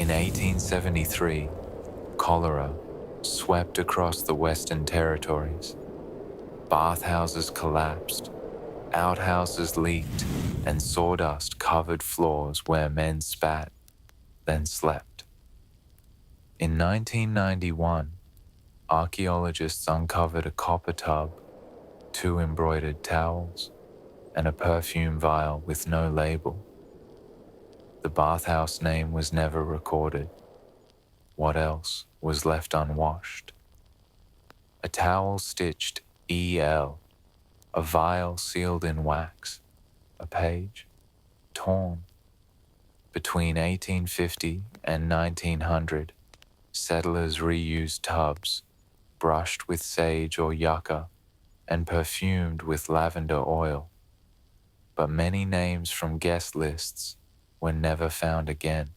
In 1873, cholera swept across the Western Territories. Bathhouses collapsed, outhouses leaked, and sawdust covered floors where men spat, then slept. In 1991, archaeologists uncovered a copper tub, 2 embroidered towels, and a perfume vial with no label. The bathhouse name was never recorded. What else was left unwashed? A towel stitched EL, a vial sealed in wax, a page torn. Between 1850 and 1900, settlers reused tubs, brushed with sage or yucca, and perfumed with lavender oil. But many names from guest lists were never found again.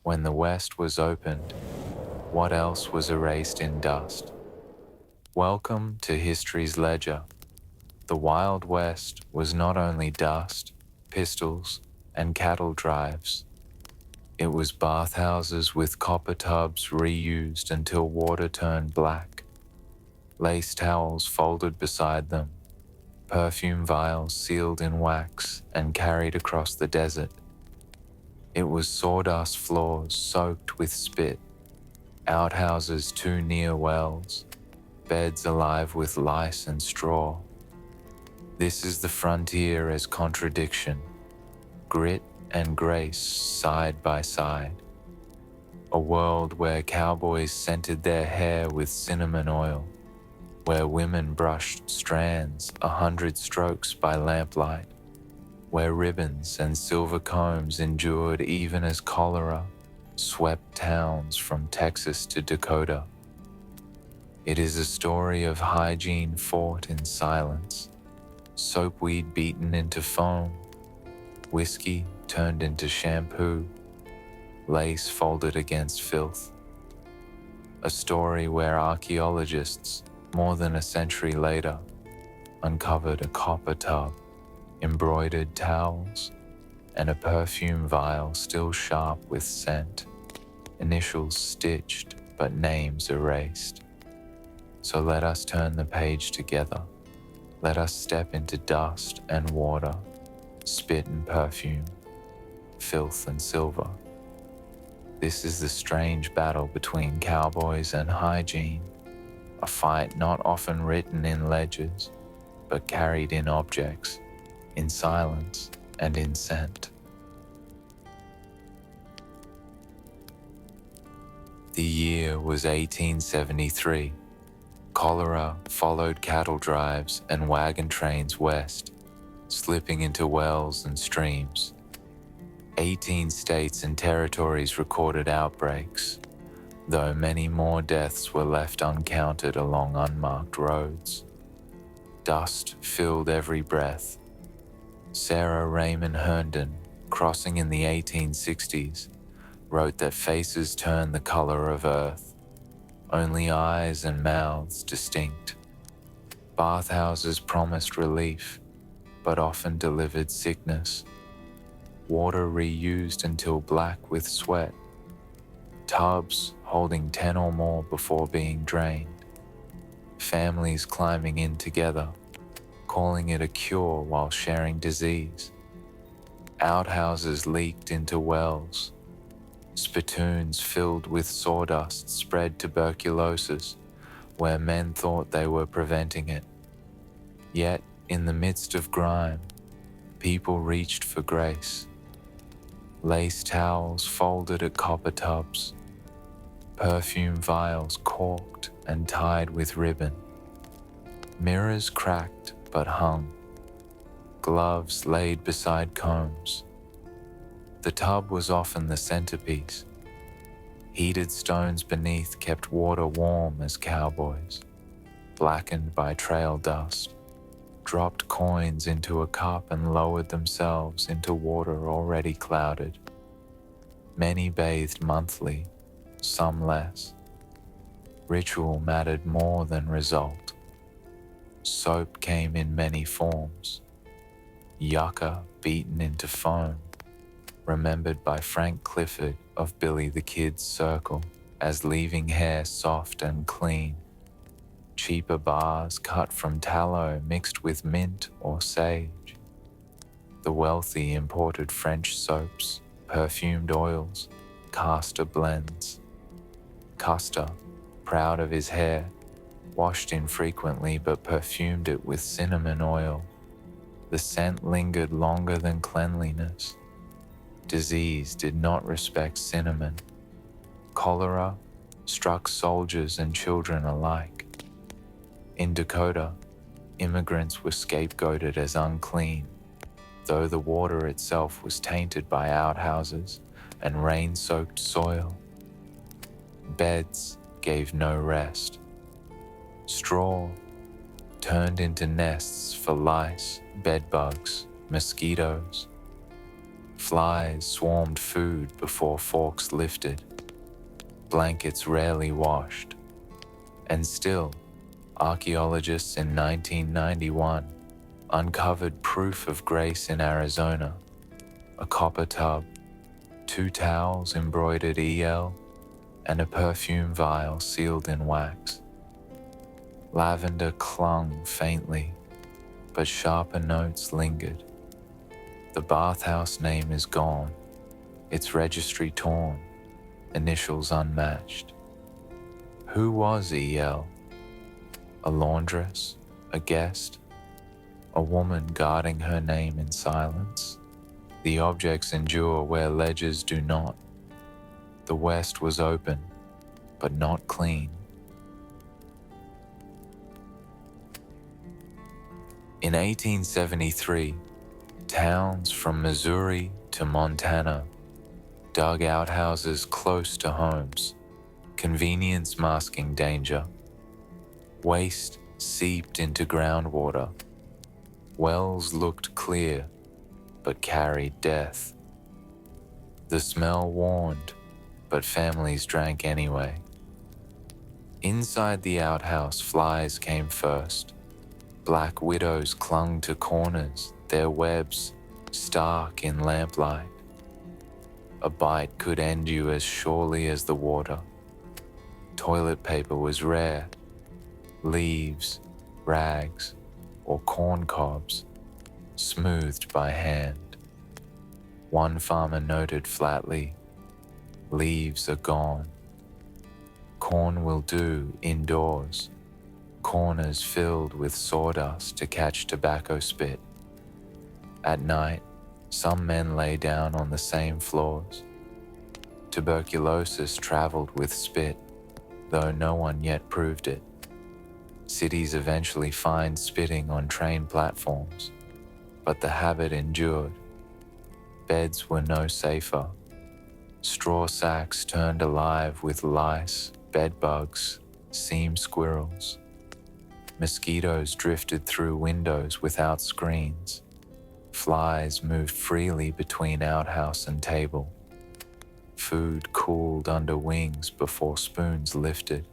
When the West was opened, what else was erased in dust? Welcome to history's ledger. The Wild West was not only dust, pistols, and cattle drives. It was bathhouses with copper tubs reused until water turned black, lace towels folded beside them, perfume vials sealed in wax and carried across the desert. It was sawdust floors soaked with spit, outhouses too near wells, beds alive with lice and straw. This is the frontier as contradiction, grit and grace side by side. A world where cowboys scented their hair with cinnamon oil, where women brushed strands 100 strokes by lamplight, where ribbons and silver combs endured even as cholera swept towns from Texas to Dakota. It is a story of hygiene fought in silence, soapweed beaten into foam, whiskey turned into shampoo, lace folded against filth. A story where archaeologists, more than a century later, uncovered a copper tub, embroidered towels, and a perfume vial still sharp with scent, initials stitched but names erased. So let us turn the page together. Let us step into dust and water, spit and perfume, filth and silver. This is the strange battle between cowboys and hygiene, a fight not often written in ledgers, but carried in objects, in silence and in scent. The year was 1873. Cholera followed cattle drives and wagon trains west, slipping into wells and streams. 18 states and territories recorded outbreaks, though many more deaths were left uncounted along unmarked roads. Dust filled every breath. Sarah Raymond Herndon, crossing in the 1860s, wrote that faces turn the color of earth, only eyes and mouths distinct. Bathhouses promised relief, but often delivered sickness. Water reused until black with sweat. Tubs holding 10 or more before being drained. Families climbing in together, calling it a cure while sharing disease. Outhouses leaked into wells. Spittoons filled with sawdust spread tuberculosis where men thought they were preventing it. Yet, in the midst of grime, people reached for grace. Lace towels folded at copper tubs, perfume vials corked and tied with ribbon, mirrors cracked but hung, gloves laid beside combs. The tub was often the centerpiece. Heated stones beneath kept water warm as cowboys, blackened by trail dust, dropped coins into a cup and lowered themselves into water already clouded. Many bathed monthly, some less. Ritual mattered more than result. Soap came in many forms. Yucca beaten into foam, remembered by Frank Clifford of Billy the Kid's Circle as leaving hair soft and clean. Cheaper bars cut from tallow mixed with mint or sage. The wealthy imported French soaps, perfumed oils, castor blends. Custer, proud of his hair, washed infrequently but perfumed it with cinnamon oil. The scent lingered longer than cleanliness. Disease did not respect cinnamon. Cholera struck soldiers and children alike. In Dakota, immigrants were scapegoated as unclean, though the water itself was tainted by outhouses and rain-soaked soil. Beds gave no rest. Straw turned into nests for lice, bedbugs, mosquitoes. Flies swarmed food before forks lifted. Blankets rarely washed. And still, archaeologists in 1991 uncovered proof of grace in Arizona: a copper tub, 2 towels embroidered EL, and a perfume vial sealed in wax. Lavender clung faintly, but sharper notes lingered. The bathhouse name is gone, its registry torn, initials unmatched. Who was EL? A laundress? A guest? A woman guarding her name in silence? The objects endure where ledgers do not. The West was open, but not clean. In 1873, towns from Missouri to Montana dug outhouses close to homes, convenience masking danger. Waste seeped into groundwater. Wells looked clear, but carried death. The smell warned, but families drank anyway. Inside the outhouse, flies came first. Black widows clung to corners, their webs stark in lamplight. A bite could end you as surely as the water. Toilet paper was rare. Leaves, rags, or corn cobs, smoothed by hand. One farmer noted flatly, "Leaves are gone. Corn will do indoors. Corners filled with sawdust to catch tobacco spit. At night, some men lay down on the same floors. Tuberculosis traveled with spit, though no one yet proved it. Cities eventually fined spitting on train platforms, but the habit endured. Beds were no safer. Straw sacks turned alive with lice, bedbugs, seam squirrels. Mosquitoes drifted through windows without screens. Flies moved freely between outhouse and table. Food cooled under wings before spoons lifted.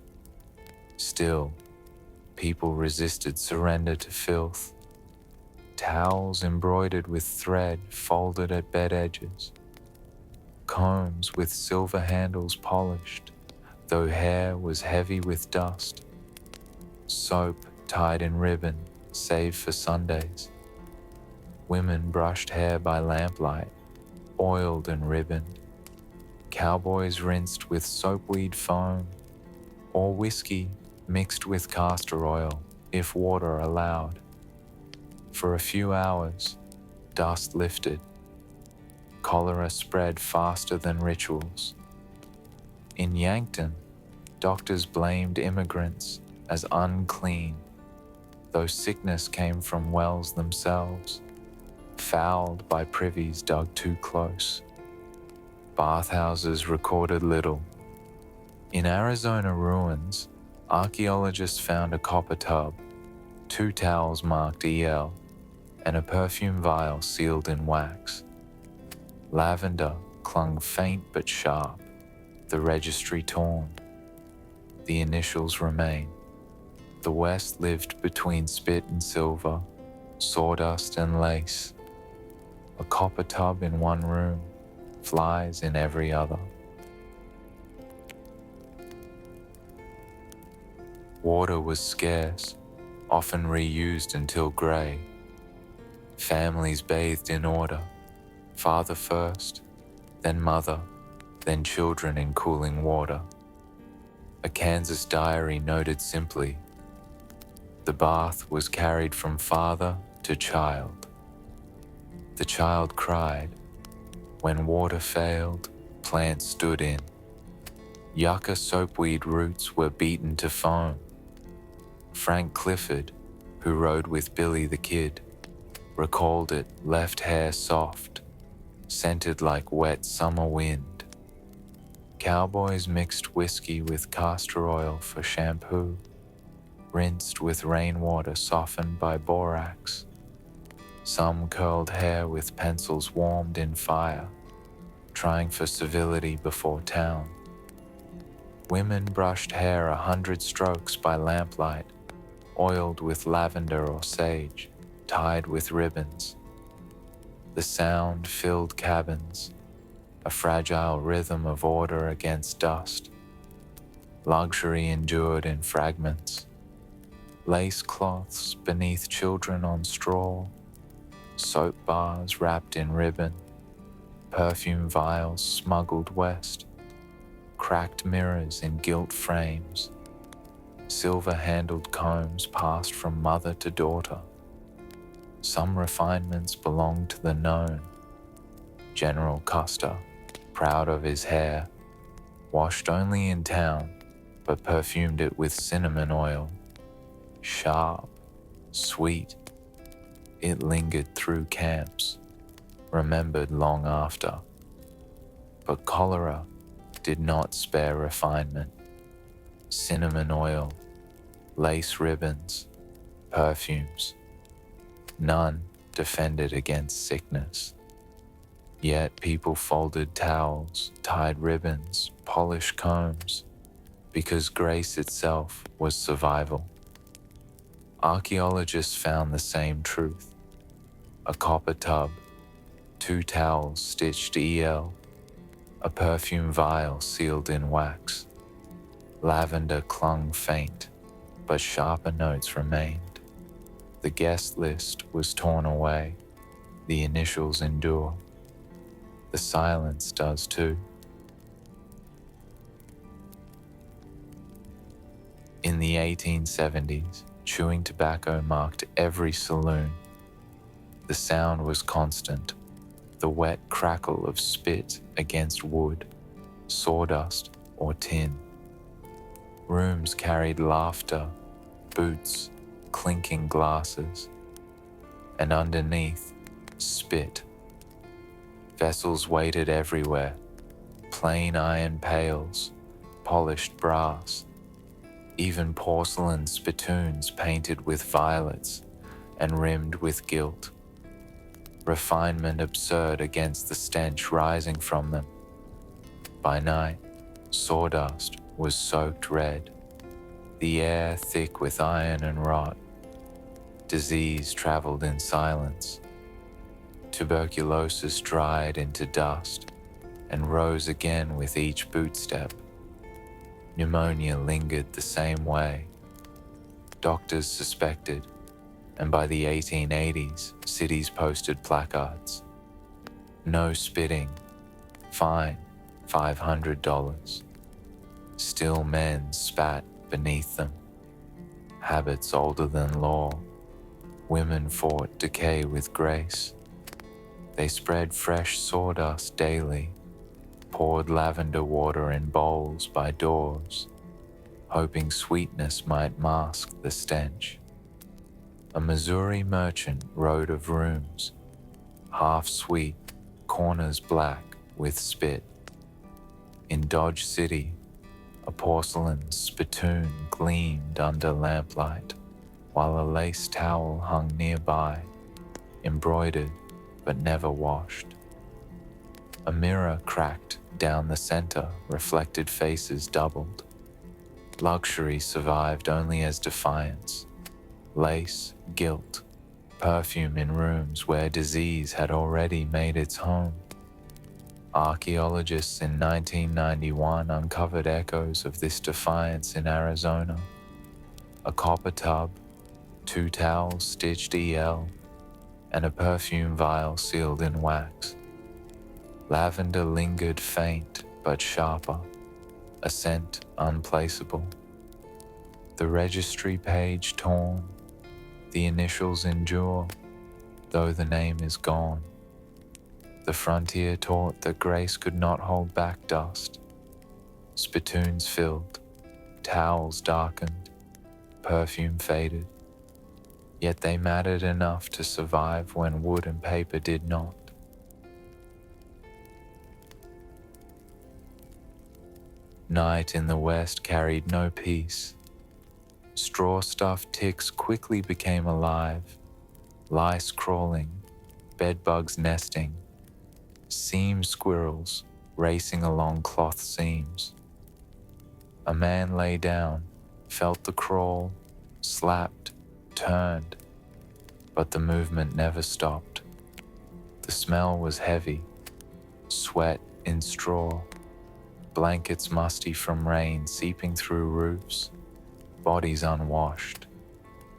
Still, people resisted surrender to filth. Towels embroidered with thread folded at bed edges. Combs with silver handles polished, though hair was heavy with dust. Soap tied in ribbon, saved for Sundays. Women brushed hair by lamplight, oiled and ribboned. Cowboys rinsed with soapweed foam, or whiskey mixed with castor oil, if water allowed. For a few hours, dust lifted. Cholera spread faster than rituals. In Yankton, doctors blamed immigrants as unclean, though sickness came from wells themselves, fouled by privies dug too close. Bathhouses recorded little. In Arizona ruins, archaeologists found a copper tub, 2 towels marked EL, and a perfume vial sealed in wax. Lavender clung faint but sharp, the registry torn. The initials remain. The West lived between spit and silver, sawdust and lace. A copper tub in one room, flies in every other. Water was scarce, often reused until grey. Families bathed in order, father first, then mother, then children in cooling water. A Kansas diary noted simply, "The bath was carried from father to child. The child cried. When water failed, plants stood in. Yucca soapweed roots were beaten to foam. Frank Clifford, who rode with Billy the Kid, recalled it left hair soft, scented like wet summer wind. Cowboys mixed whiskey with castor oil for shampoo, rinsed with rainwater softened by borax. Some curled hair with pencils warmed in fire, trying for civility before town. Women brushed hair 100 strokes by lamplight, oiled with lavender or sage, tied with ribbons. The sound filled cabins, a fragile rhythm of order against dust. Luxury endured in fragments. Lace cloths beneath children on straw, soap bars wrapped in ribbon, perfume vials smuggled west, cracked mirrors in gilt frames, silver-handled combs passed from mother to daughter. Some refinements belonged to the known. General Custer, proud of his hair, washed only in town, but perfumed it with cinnamon oil. Sharp, sweet, it lingered through camps, remembered long after. But cholera did not spare refinement. Cinnamon oil, lace ribbons, perfumes. None defended against sickness. Yet people folded towels, tied ribbons, polished combs, because grace itself was survival. Archaeologists found the same truth. A copper tub, 2 towels stitched EL, a perfume vial sealed in wax. Lavender clung faint, but sharper notes remained. The guest list was torn away, the initials endure. The silence does too. In the 1870s, chewing tobacco marked every saloon. The sound was constant, the wet crackle of spit against wood, sawdust or tin. Rooms carried laughter, boots, clinking glasses, and underneath, spit. Vessels waited everywhere, plain iron pails, polished brass, even porcelain spittoons painted with violets and rimmed with gilt. Refinement absurd against the stench rising from them. By night, sawdust was soaked red, the air thick with iron and rot. Disease traveled in silence. Tuberculosis dried into dust and rose again with each bootstep. Pneumonia lingered the same way. Doctors suspected, and by the 1880s, cities posted placards. No spitting, fine, $500. Still men spat beneath them. Habits older than law. Women fought decay with grace. They spread fresh sawdust daily, poured lavender water in bowls by doors, hoping sweetness might mask the stench. A Missouri merchant wrote of rooms, half sweet, corners black with spit. In Dodge City, a porcelain spittoon gleamed under lamplight, while a lace towel hung nearby, embroidered but never washed. A mirror cracked down the center, reflected faces doubled. Luxury survived only as defiance. Lace, gilt, perfume in rooms where disease had already made its home. Archaeologists in 1991 uncovered echoes of this defiance in Arizona. A copper tub, 2 towels stitched EL, and a perfume vial sealed in wax. Lavender lingered faint but sharper, a scent unplaceable. The registry page torn, the initials endure, though the name is gone. The frontier taught that grace could not hold back dust. Spittoons filled, towels darkened, perfume faded. Yet they mattered enough to survive when wood and paper did not. Night in the west carried no peace. Straw-stuffed ticks quickly became alive, lice crawling, bedbugs nesting, seam squirrels racing along cloth seams. A man lay down, felt the crawl, slapped, turned, but the movement never stopped. The smell was heavy, sweat in straw, blankets musty from rain seeping through roofs, bodies unwashed,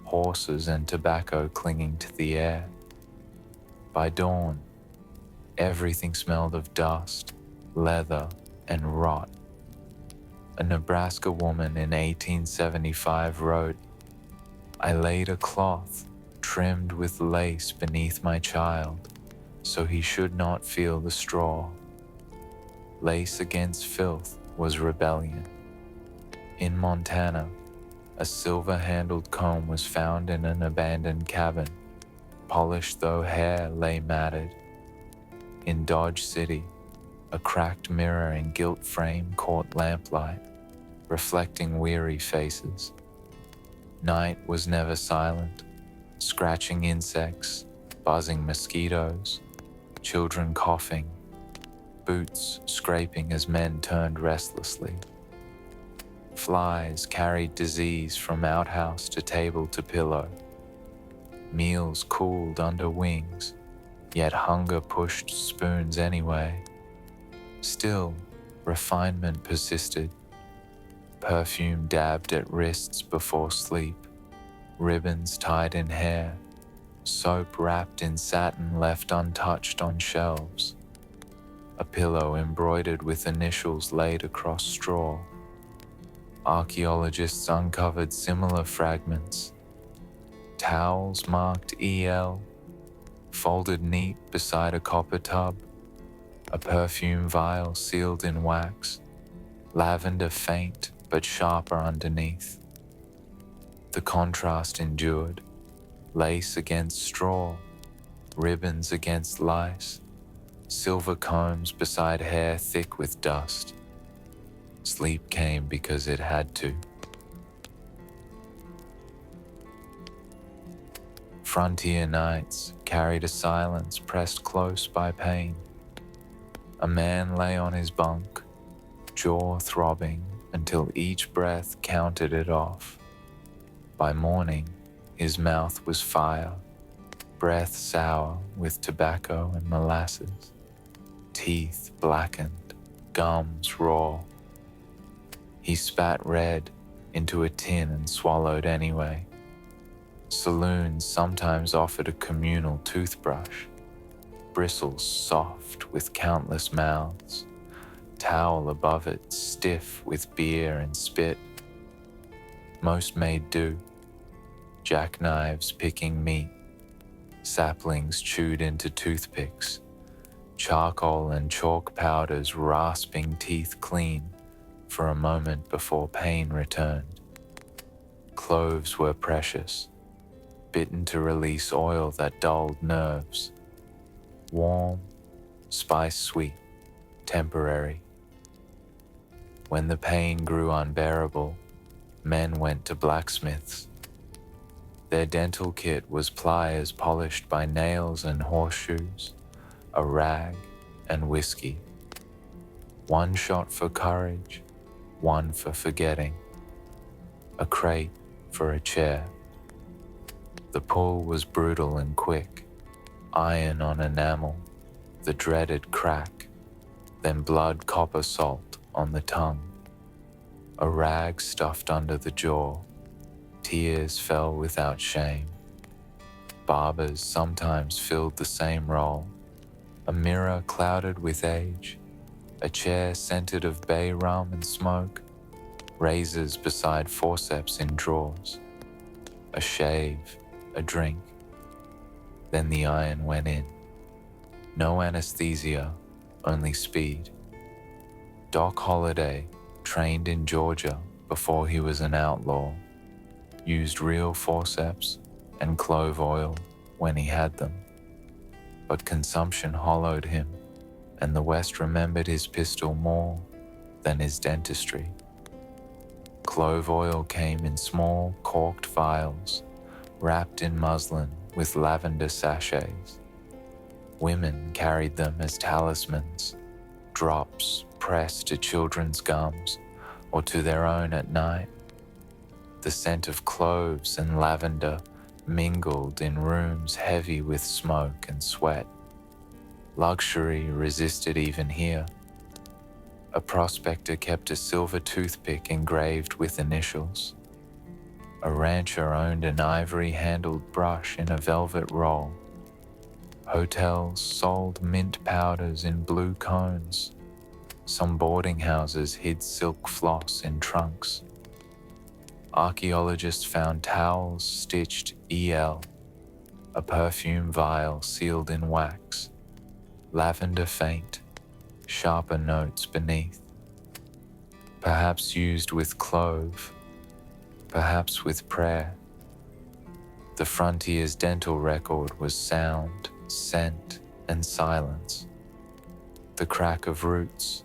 horses and tobacco clinging to the air. By dawn, everything smelled of dust, leather, and rot. A Nebraska woman in 1875 wrote, "I laid a cloth trimmed with lace beneath my child, so he should not feel the straw." Lace against filth was rebellion. In Montana, a silver-handled comb was found in an abandoned cabin, polished though hair lay matted. In Dodge City, a cracked mirror in gilt frame caught lamplight, reflecting weary faces. Night was never silent, scratching insects, buzzing mosquitoes, children coughing, boots scraping as men turned restlessly. Flies carried disease from outhouse to table to pillow. Meals cooled under wings, yet hunger pushed spoons anyway. Still, refinement persisted. Perfume dabbed at wrists before sleep, ribbons tied in hair, soap wrapped in satin left untouched on shelves. A pillow embroidered with initials laid across straw. Archaeologists uncovered similar fragments. Towels marked EL, folded neat beside a copper tub, a perfume vial sealed in wax, lavender faint but sharper underneath. The contrast endured, lace against straw, ribbons against lice, silver combs beside hair thick with dust. Sleep came because it had to. Frontier nights carried a silence pressed close by pain. A man lay on his bunk, jaw throbbing until each breath counted it off. By morning, his mouth was fire, breath sour with tobacco and molasses, teeth blackened, gums raw. He spat red into a tin and swallowed anyway. Saloons sometimes offered a communal toothbrush, bristles soft with countless mouths, towel above it stiff with beer and spit. Most made do, jackknives picking meat, saplings chewed into toothpicks, charcoal and chalk powders rasping teeth clean for a moment before pain returned. Cloves were precious, bitten to release oil that dulled nerves. Warm, spice sweet, temporary. When the pain grew unbearable, men went to blacksmiths. Their dental kit was pliers polished by nails and horseshoes, a rag and whiskey. One shot for courage, one for forgetting, a crate for a chair. The pull was brutal and quick, iron on enamel, the dreaded crack. then blood copper salt on the tongue, a rag stuffed under the jaw. Tears fell without shame. Barbers sometimes filled the same role, a mirror clouded with age, a chair scented of bay rum and smoke, razors beside forceps in drawers, a shave, a drink. Then the iron went in. No anesthesia, only speed. Doc Holliday, trained in Georgia before he was an outlaw, used real forceps and clove oil when he had them. But consumption hollowed him, and the West remembered his pistol more than his dentistry. Clove oil came in small, corked vials, wrapped in muslin with lavender sachets. Women carried them as talismans, drops pressed to children's gums or to their own at night. The scent of cloves and lavender mingled in rooms heavy with smoke and sweat. Luxury resisted even here. A prospector kept a silver toothpick engraved with initials. A rancher owned an ivory-handled brush in a velvet roll. Hotels sold mint powders in blue cones. Some boarding houses hid silk floss in trunks. Archaeologists found towels stitched EL, a perfume vial sealed in wax, lavender faint, sharper notes beneath. Perhaps used with clove, perhaps with prayer. The frontier's dental record was sound, scent, and silence. The crack of roots,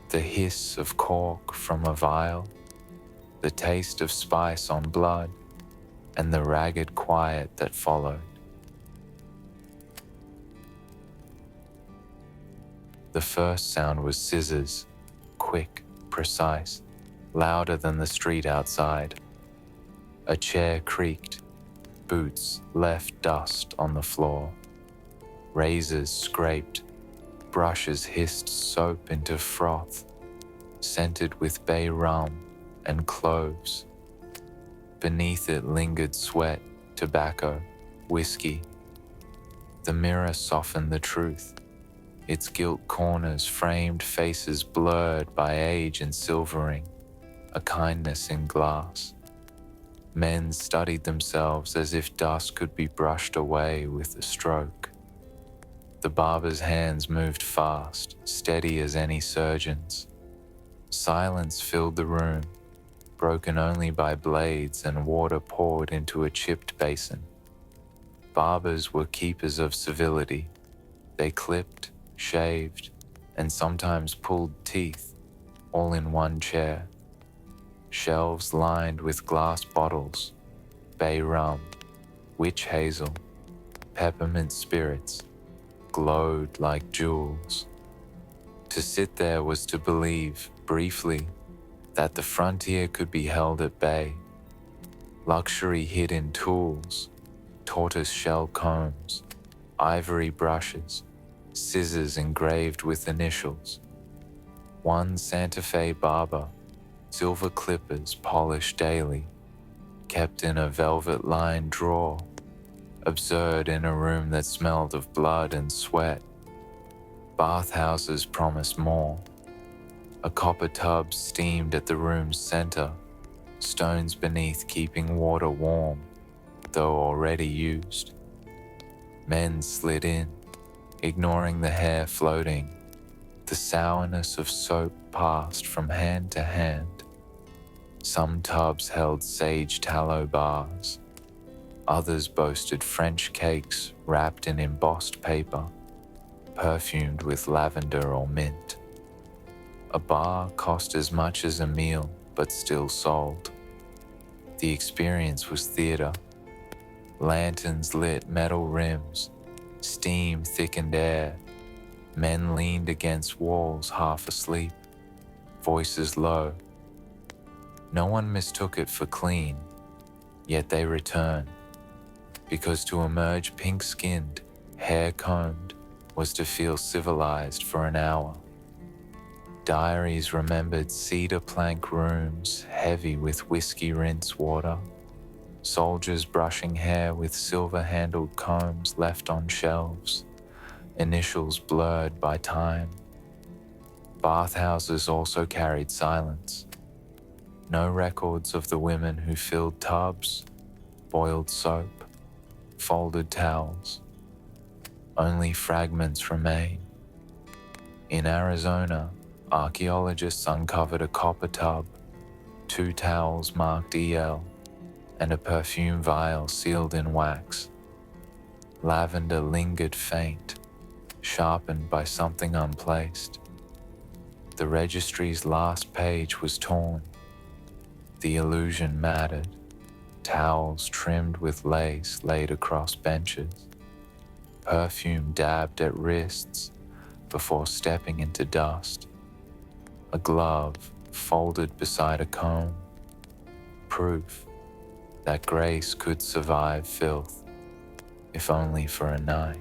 the hiss of cork from a vial, the taste of spice on blood, and the ragged quiet that followed. The first sound was scissors, quick, precise, louder than the street outside. A chair creaked, boots left dust on the floor. Razors scraped, brushes hissed soap into froth, scented with bay rum and cloves. Beneath it lingered sweat, tobacco, whiskey. The mirror softened the truth, its gilt corners framed faces blurred by age and silvering, a kindness in glass. Men studied themselves as if dust could be brushed away with a stroke. The barber's hands moved fast, steady as any surgeon's. Silence filled the room, broken only by blades and water poured into a chipped basin. Barbers were keepers of civility. They clipped, shaved, and sometimes pulled teeth, all in one chair. Shelves lined with glass bottles, bay rum, witch hazel, peppermint spirits, glowed like jewels. To sit there was to believe, briefly, that the frontier could be held at bay. Luxury hid in tools, tortoise-shell combs, ivory brushes, scissors engraved with initials. One Santa Fe barber, silver clippers polished daily, kept in a velvet-lined drawer, absurd in a room that smelled of blood and sweat. Bathhouses promised more. A copper tub steamed at the room's center, stones beneath keeping water warm, though already used. Men slid in, ignoring the hair floating. The sourness of soap passed from hand to hand. Some tubs held sage tallow bars. Others boasted French cakes wrapped in embossed paper, perfumed with lavender or mint. A bar cost as much as a meal, but still sold. The experience was theater. Lanterns lit metal rims, steam thickened air. Men leaned against walls half asleep, voices low. No one mistook it for clean, yet they returned, because to emerge pink-skinned, hair combed, was to feel civilized for an hour. Diaries remembered cedar plank rooms heavy with whiskey rinse water, soldiers brushing hair with silver-handled combs left on shelves, initials blurred by time. Bathhouses also carried silence. No records of the women who filled tubs, boiled soap, folded towels. Only fragments remain. In Arizona, archaeologists uncovered a copper tub, 2 towels marked EL, and a perfume vial sealed in wax. Lavender lingered faint, sharpened by something unplaced. The registry's last page was torn. The illusion mattered. Towels trimmed with lace laid across benches. Perfume dabbed at wrists before stepping into dust. A glove folded beside a comb. Proof that grace could survive filth, if only for a night.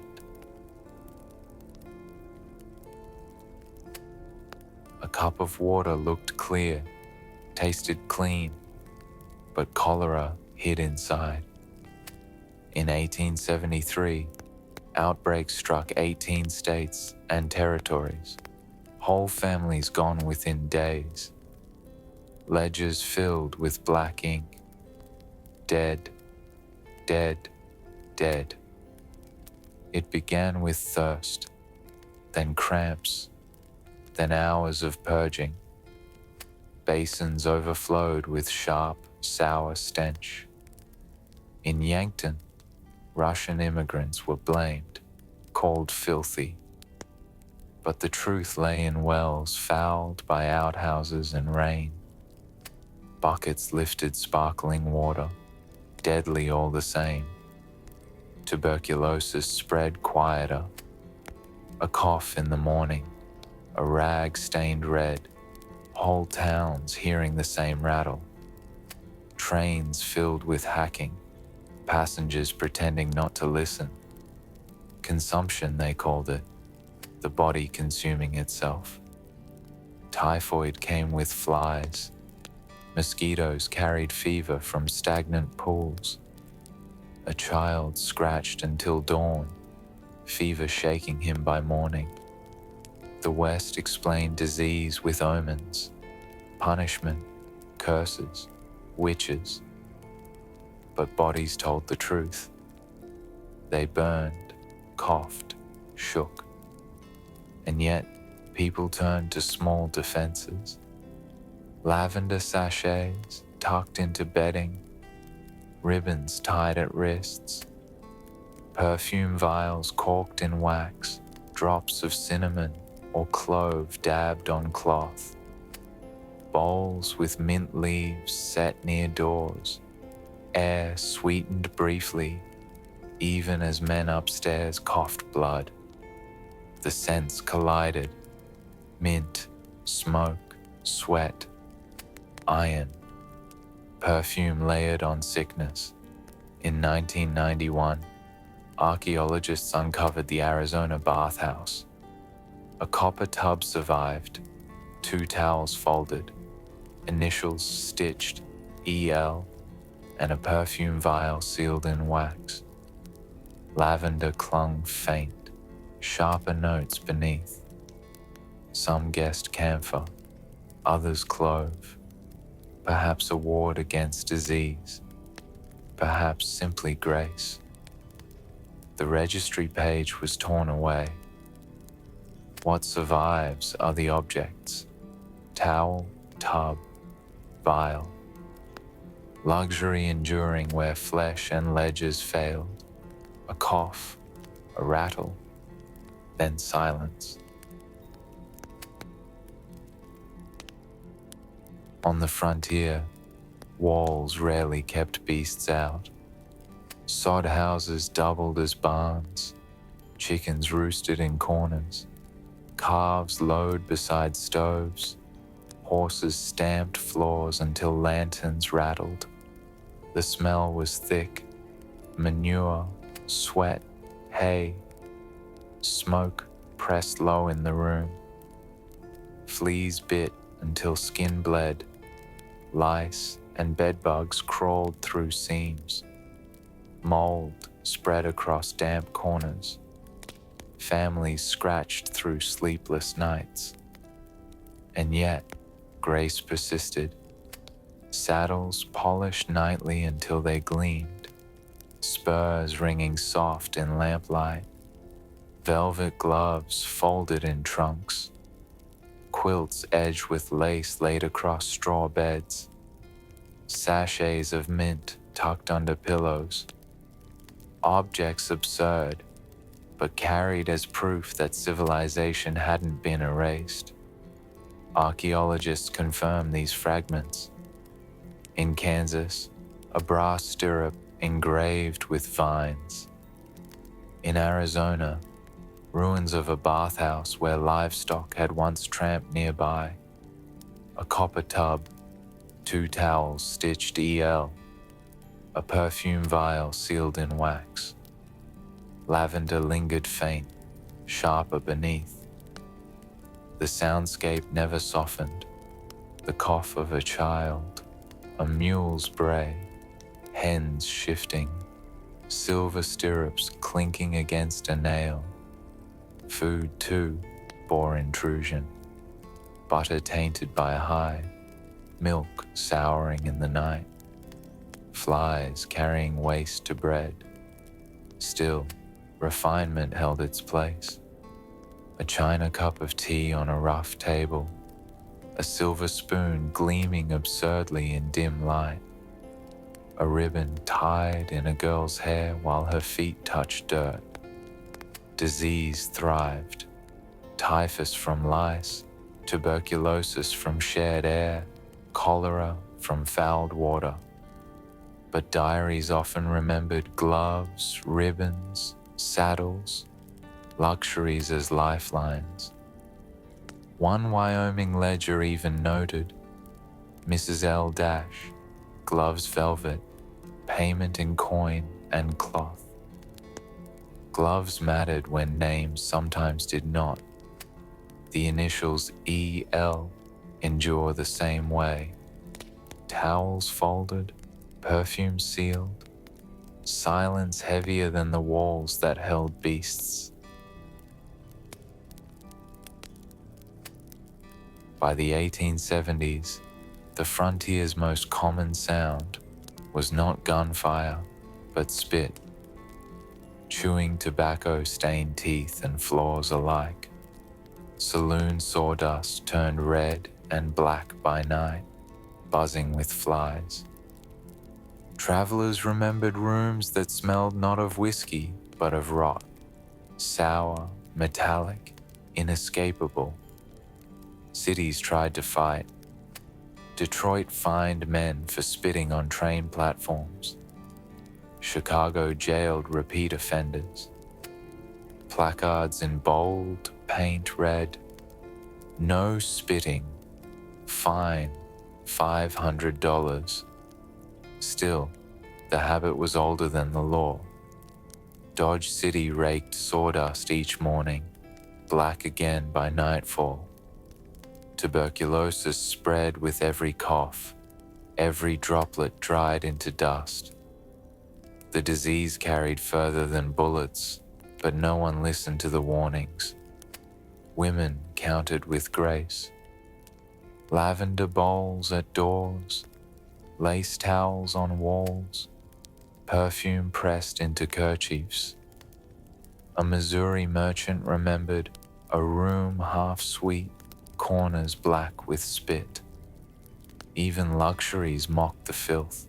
A cup of water looked clear, tasted clean, but cholera hid inside. In 1873, outbreaks struck 18 states and territories, whole families gone within days. Ledgers filled with black ink. Dead, dead, dead. It began with thirst, then cramps, then hours of purging. Basins overflowed with sharp, sour stench. In Yankton, Russian immigrants were blamed, called filthy. But the truth lay in wells fouled by outhouses and rain. Buckets lifted sparkling water, deadly all the same. Tuberculosis spread quieter. A cough in the morning, a rag stained red, whole towns hearing the same rattle. Trains filled with hacking, passengers pretending not to listen. Consumption, they called it, the body consuming itself. Typhoid came with flies. Mosquitoes carried fever from stagnant pools. A child scratched until dawn, fever shaking him by morning. The West explained disease with omens, punishment, curses, witches. But bodies told the truth. They burned, coughed, shook. And yet, people turned to small defenses. Lavender sachets tucked into bedding, ribbons tied at wrists, perfume vials corked in wax, drops of cinnamon or clove dabbed on cloth, bowls with mint leaves set near doors, air sweetened briefly, even as men upstairs coughed blood. The scents collided, mint, smoke, sweat, iron, perfume layered on sickness. In 1991, archaeologists uncovered the Arizona bathhouse. A copper tub survived, 2 towels folded, initials stitched, EL, and a perfume vial sealed in wax. Lavender clung faint, sharper notes beneath. Some guessed camphor, others clove. Perhaps a ward against disease, perhaps simply grace. The registry page was torn away. What survives are the objects: towel, tub, vial. Luxury enduring where flesh and ledgers failed. A cough, a rattle, then silence. On the frontier, walls rarely kept beasts out. Sod houses doubled as barns. Chickens roosted in corners. Calves lowed beside stoves. Horses stamped floors until lanterns rattled. The smell was thick. Manure, sweat, hay. Smoke pressed low in the room. Fleas bit until skin bled. Lice and bedbugs crawled through seams. Mold spread across damp corners. Families scratched through sleepless nights. And yet, grace persisted. Saddles polished nightly until they gleamed, spurs ringing soft in lamplight, velvet gloves folded in trunks, quilts edged with lace laid across straw beds, sachets of mint tucked under pillows, objects absurd, but carried as proof that civilization hadn't been erased. Archaeologists confirm these fragments. In Kansas, a brass stirrup engraved with vines. In Arizona, ruins of a bathhouse where livestock had once tramped nearby. A copper tub, 2 towels stitched EL, a perfume vial sealed in wax. Lavender lingered faint, sharper beneath. The soundscape never softened. The cough of a child, a mule's bray, hens shifting, silver stirrups clinking against a nail. Food, too, bore intrusion. Butter tainted by a hive, milk souring in the night, flies carrying waste to bread. Still, refinement held its place. A china cup of tea on a rough table, a silver spoon gleaming absurdly in dim light, a ribbon tied in a girl's hair while her feet touched dirt. Disease thrived, typhus from lice, tuberculosis from shared air, cholera from fouled water. But diaries often remembered gloves, ribbons, saddles, luxuries as lifelines. One Wyoming ledger even noted, Mrs. L. Dash, gloves velvet, payment in coin and cloth. Gloves mattered when names sometimes did not. The initials EL endure the same way. Towels folded, perfume sealed, silence heavier than the walls that held beasts. By the 1870s, the frontier's most common sound was not gunfire, but spit, chewing tobacco-stained teeth and floors alike. Saloon sawdust turned red and black by night, buzzing with flies. Travelers remembered rooms that smelled not of whiskey, but of rot, sour, metallic, inescapable. Cities tried to fight. Detroit fined men for spitting on train platforms. Chicago jailed repeat offenders. Placards in bold, paint red, "No spitting, fine $500. Still, the habit was older than the law. Dodge City raked sawdust each morning, black again by nightfall. Tuberculosis spread with every cough, every droplet dried into dust. The disease carried further than bullets, but no one listened to the warnings. Women counted with grace. Lavender bowls at doors, lace towels on walls, perfume pressed into kerchiefs. A Missouri merchant remembered a room half sweet, corners black with spit. Even luxuries mocked the filth.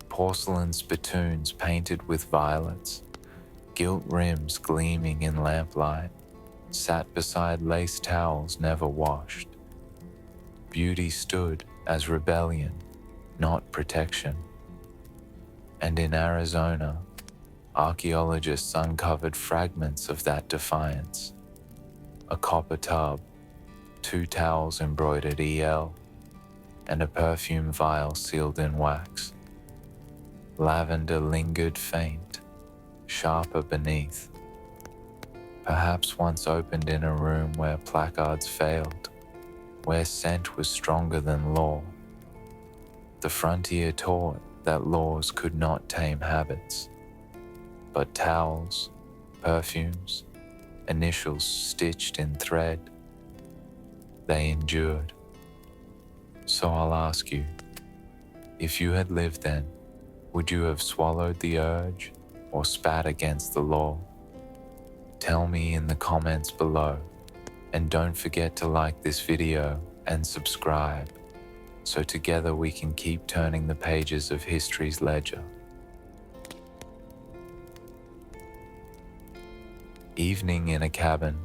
Porcelain spittoons painted with violets, gilt rims gleaming in lamplight, sat beside lace towels never washed. Beauty stood as rebellion, not protection. And in Arizona, archaeologists uncovered fragments of that defiance. A copper tub, 2 towels embroidered EL, and a perfume vial sealed in wax. Lavender lingered faint, sharper beneath. Perhaps once opened in a room where placards failed. where scent was stronger than law. The frontier taught that laws could not tame habits, but towels, perfumes, initials stitched in thread, they endured. So I'll ask you, if you had lived then, would you have swallowed the urge or spat against the law? Tell me in the comments below, and don't forget to like this video and subscribe, so together we can keep turning the pages of history's ledger. Evening in a cabin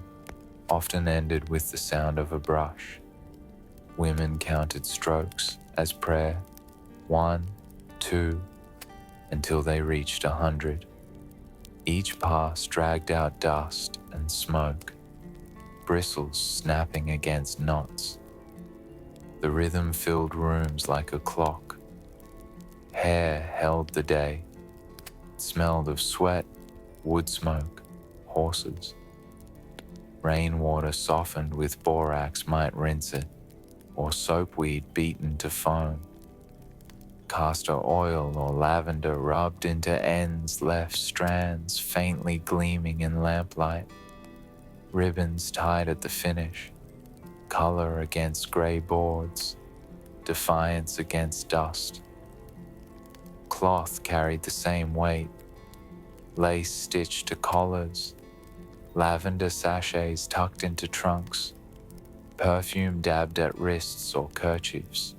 often ended with the sound of a brush. Women counted strokes as prayer, 1, 2, until they reached 100. Each pass dragged out dust and smoke, bristles snapping against knots. The rhythm filled rooms like a clock. Hair held the day. It smelled of sweat, wood smoke, horses. Rainwater softened with borax might rinse it, or soapweed beaten to foam. Castor oil or lavender rubbed into ends left strands faintly gleaming in lamplight. Ribbons tied at the finish, color against gray boards, defiance against dust. Cloth carried the same weight, lace stitched to collars, lavender sachets tucked into trunks, perfume dabbed at wrists or kerchiefs.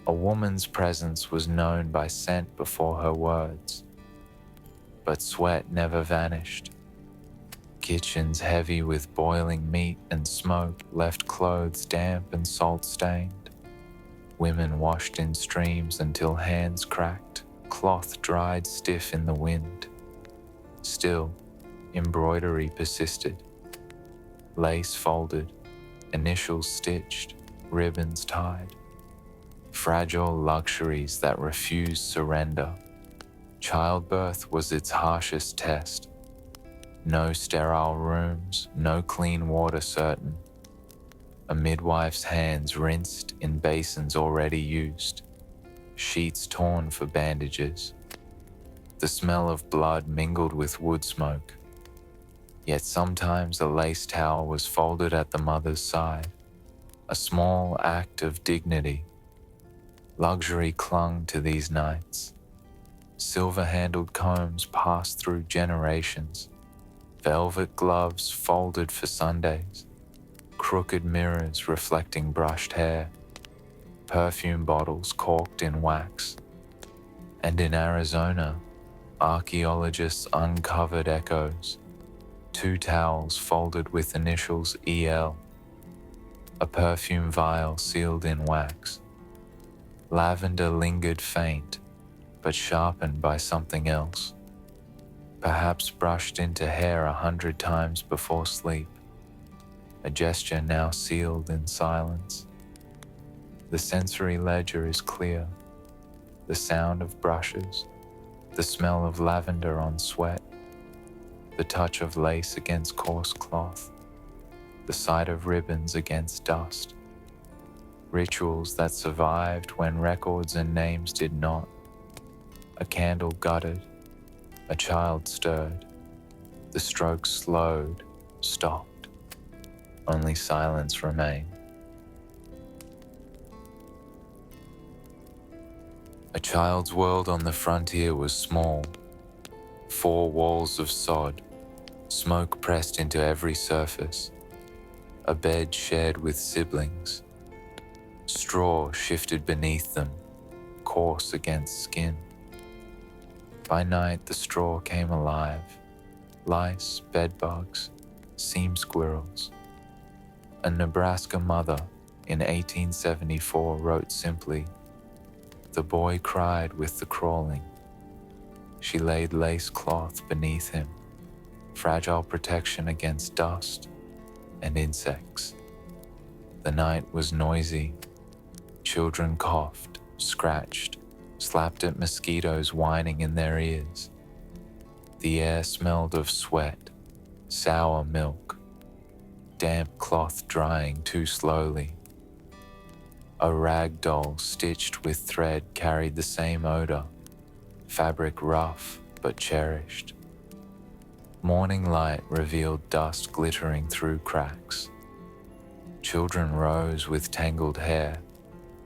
A woman's presence was known by scent before her words, but sweat never vanished. Kitchens heavy with boiling meat and smoke left clothes damp and salt-stained. Women washed in streams until hands cracked, cloth dried stiff in the wind. Still, embroidery persisted. Lace folded, initials stitched, ribbons tied. Fragile luxuries that refused surrender. Childbirth was its harshest test. No sterile rooms, no clean water certain. A midwife's hands rinsed in basins already used. Sheets torn for bandages. The smell of blood mingled with wood smoke. Yet sometimes a lace towel was folded at the mother's side, a small act of dignity. Luxury clung to these nights. Silver-handled combs passed through generations. Velvet gloves folded for Sundays. Crooked mirrors reflecting brushed hair. Perfume bottles corked in wax. And in Arizona, archaeologists uncovered echoes. 2 towels folded with initials EL. A perfume vial sealed in wax. Lavender lingered faint, but sharpened by something else. Perhaps brushed into hair 100 times before sleep. A gesture now sealed in silence. The sensory ledger is clear. The sound of brushes, the smell of lavender on sweat, the touch of lace against coarse cloth, the sight of ribbons against dust. Rituals that survived when records and names did not. A candle guttered, a child stirred. The strokes slowed, stopped. Only silence remained. A child's world on the frontier was small. 4 walls of sod, smoke pressed into every surface. A bed shared with siblings. Straw shifted beneath them, coarse against skin. By night the straw came alive. Lice, bedbugs, seam squirrels. A Nebraska mother in 1874 wrote simply, "The boy cried with the crawling." She laid lace cloth beneath him, fragile protection against dust and insects. The night was noisy. Children coughed, scratched, slapped at mosquitoes whining in their ears. The air smelled of sweat, sour milk, damp cloth drying too slowly. A rag doll stitched with thread carried the same odor, fabric rough but cherished. Morning light revealed dust glittering through cracks. Children rose with tangled hair,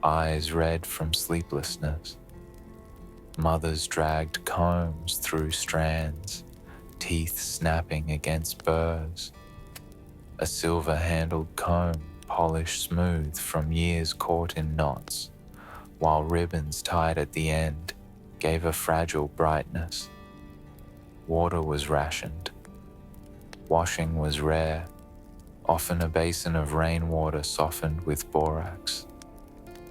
eyes red from sleeplessness. Mothers dragged combs through strands, teeth snapping against burrs. A silver-handled comb polished smooth from years caught in knots, while ribbons tied at the end gave a fragile brightness. Water was rationed. Washing was rare, often a basin of rainwater softened with borax.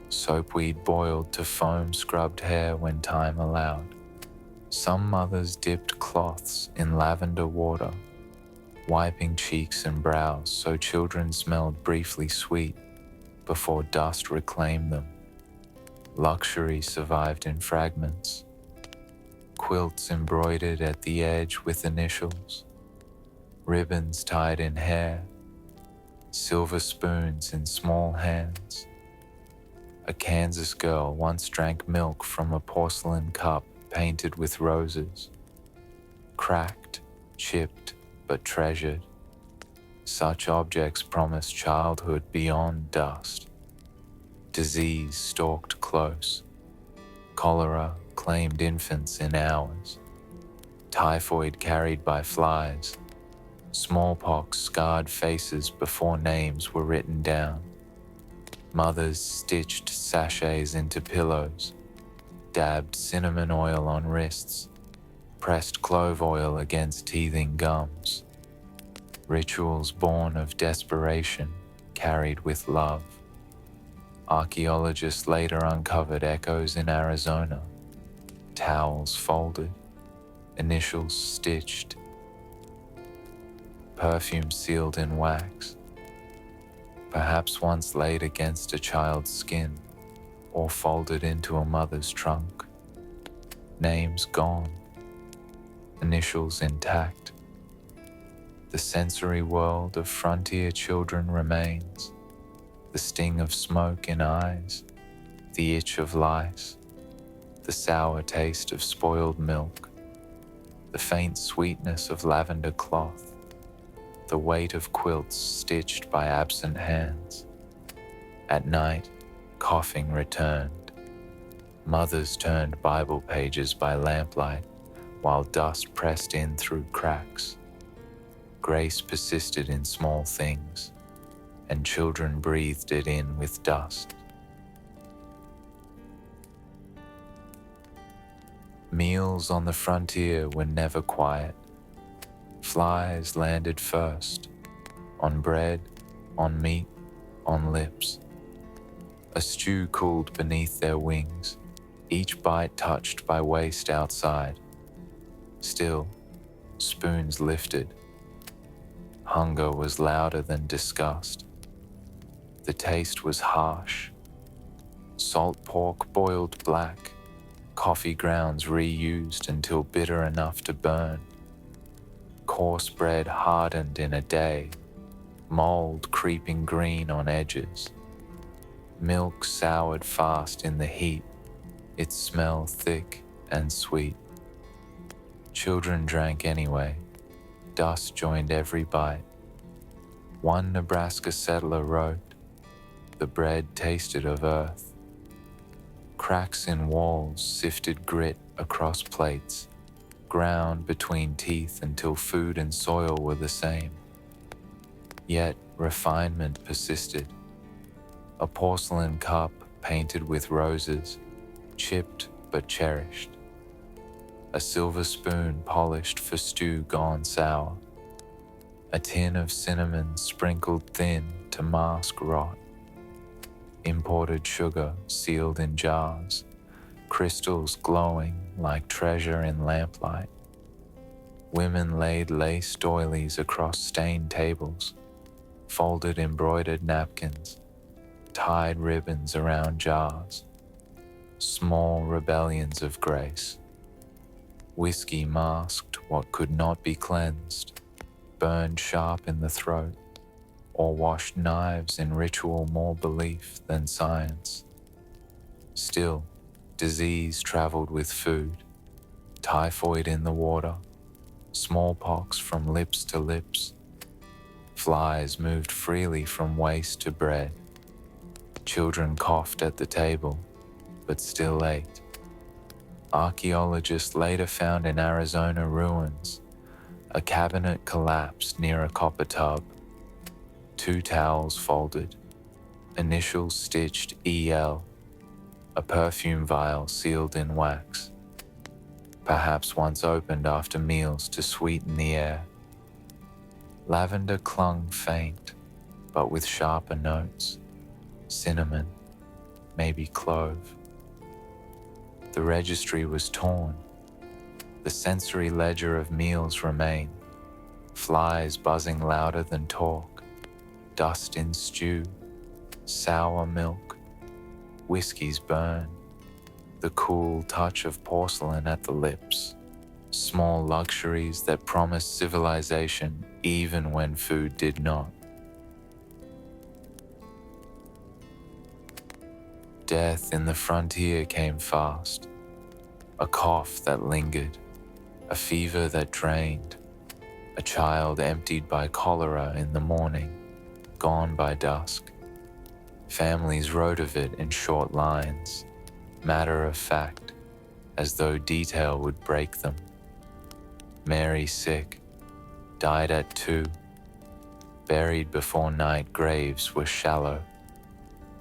Soapweed boiled to foam scrubbed hair when time allowed. Some mothers dipped cloths in lavender water, wiping cheeks and brows so children smelled briefly sweet before dust reclaimed them. Luxury survived in fragments. Quilts embroidered at the edge with initials, ribbons tied in hair, silver spoons in small hands. A Kansas girl once drank milk from a porcelain cup painted with roses, cracked, chipped, but treasured. Such objects promised childhood beyond dust. Disease stalked close. Cholera claimed infants in hours. Typhoid carried by flies. Smallpox scarred faces before names were written down. Mothers stitched sachets into pillows, dabbed cinnamon oil on wrists, pressed clove oil against teething gums. Rituals born of desperation, carried with love. Archaeologists later uncovered echoes in Arizona, towels folded, initials stitched, perfume sealed in wax, perhaps once laid against a child's skin or folded into a mother's trunk. Names gone, initials intact. The sensory world of frontier children remains. The sting of smoke in eyes, the itch of lice, the sour taste of spoiled milk, the faint sweetness of lavender cloth, the weight of quilts stitched by absent hands. At night, coughing returned. Mothers turned Bible pages by lamplight, while dust pressed in through cracks. Grace persisted in small things, and children breathed it in with dust. Meals on the frontier were never quiet. Flies landed first, on bread, on meat, on lips. A stew cooled beneath their wings, each bite touched by waste outside. Still, spoons lifted. Hunger was louder than disgust. The taste was harsh. Salt pork boiled black, coffee grounds reused until bitter enough to burn. Coarse bread hardened in a day, mold creeping green on edges. Milk soured fast in the heat, its smell thick and sweet. Children drank anyway. Dust joined every bite. One Nebraska settler wrote, "The bread tasted of earth." Cracks in walls sifted grit across plates, ground between teeth until food and soil were the same. Yet refinement persisted. A porcelain cup painted with roses, chipped but cherished. A silver spoon polished for stew gone sour. A tin of cinnamon sprinkled thin to mask rot. Imported sugar sealed in jars, crystals glowing like treasure in lamplight. Women laid lace doilies across stained tables, folded embroidered napkins, tied ribbons around jars. Small rebellions of grace. Whiskey masked what could not be cleansed, burned sharp in the throat. or washed knives in ritual more belief than science. Still, disease traveled with food, typhoid in the water, smallpox from lips to lips. Flies moved freely from waste to bread. Children coughed at the table, but still ate. Archaeologists later found in Arizona ruins a cabinet collapsed near a copper tub, 2 towels folded, initials stitched EL, a perfume vial sealed in wax, perhaps once opened after meals to sweeten the air. Lavender clung faint, but with sharper notes, cinnamon, maybe clove. The registry was torn. The sensory ledger of meals remained, flies buzzing louder than talk, dust in stew, sour milk, whiskies burn, the cool touch of porcelain at the lips, small luxuries that promised civilization even when food did not. Death in the frontier came fast, a cough that lingered, a fever that drained, a child emptied by cholera in the morning, gone by dusk. Families wrote of it in short lines, matter of fact, as though detail would break them. Mary sick, died at 2, buried before night graves were shallow.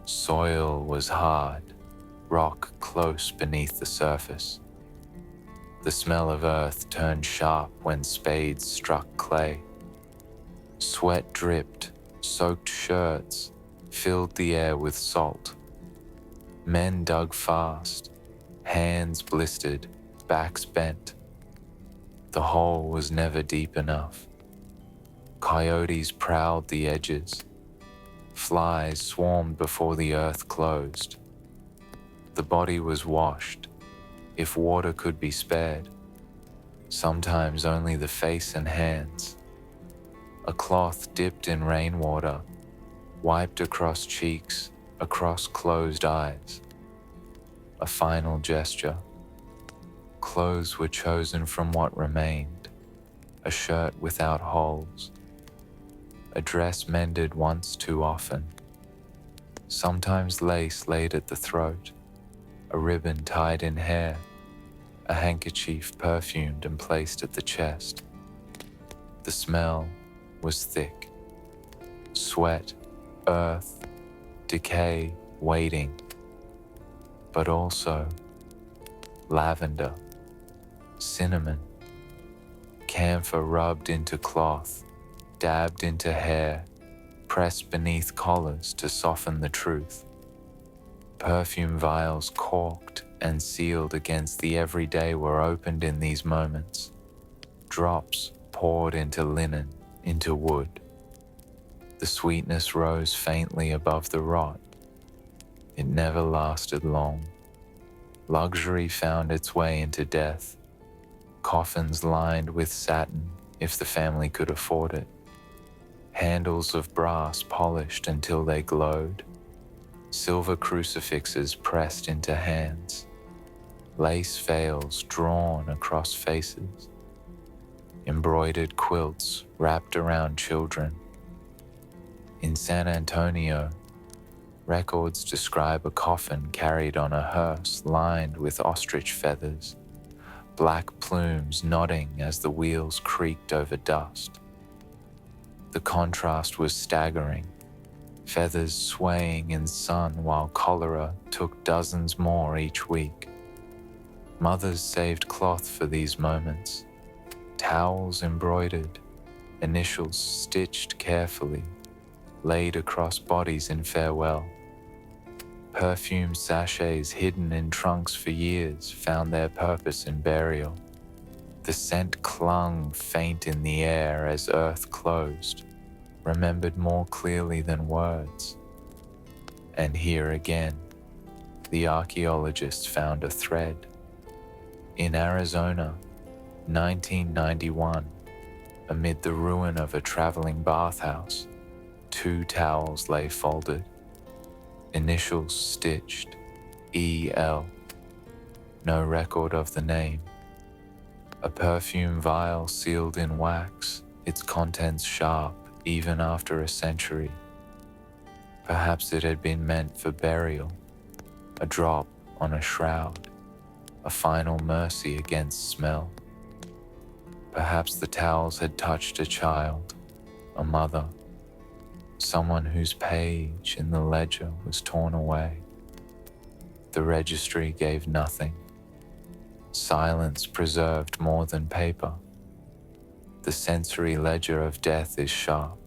Soil was hard, rock close beneath the surface. The smell of earth turned sharp when spades struck clay. Sweat dripped, soaked shirts filled the air with salt. Men dug fast, hands blistered, backs bent. The hole was never deep enough. Coyotes prowled the edges. Flies swarmed before the earth closed. The body was washed, if water could be spared, sometimes only the face and hands. A cloth dipped in rainwater, wiped across cheeks, across closed eyes. A final gesture. Clothes were chosen from what remained, a shirt without holes, a dress mended once too often, sometimes lace laid at the throat, a ribbon tied in hair, a handkerchief perfumed and placed at the chest. The smell was thick. Sweat, earth, decay, waiting. But also lavender, cinnamon, camphor rubbed into cloth, dabbed into hair, pressed beneath collars to soften the truth. Perfume vials corked and sealed against the everyday were opened in these moments. Drops poured into linen, into wood. The sweetness rose faintly above the rot. It never lasted long. Luxury found its way into death. Coffins lined with satin, if the family could afford it. Handles of brass polished until they glowed. Silver crucifixes pressed into hands. Lace veils drawn across faces. Embroidered quilts wrapped around children. In San Antonio, records describe a coffin carried on a hearse lined with ostrich feathers, black plumes nodding as the wheels creaked over dust. The contrast was staggering, feathers swaying in sun while cholera took dozens more each week. Mothers saved cloth for these moments, towels embroidered, initials stitched carefully, laid across bodies in farewell. Perfume sachets hidden in trunks for years found their purpose in burial. The scent clung faint in the air as earth closed, remembered more clearly than words. And here again, the archaeologists found a thread. In Arizona, 1991, amid the ruin of a traveling bathhouse, 2 towels lay folded, initials stitched, E.L., no record of the name. A perfume vial sealed in wax, its contents sharp even after a century. Perhaps it had been meant for burial, a drop on a shroud, a final mercy against smell. Perhaps the towels had touched a child, a mother, someone whose page in the ledger was torn away. The registry gave nothing. Silence preserved more than paper. The sensory ledger of death is sharp.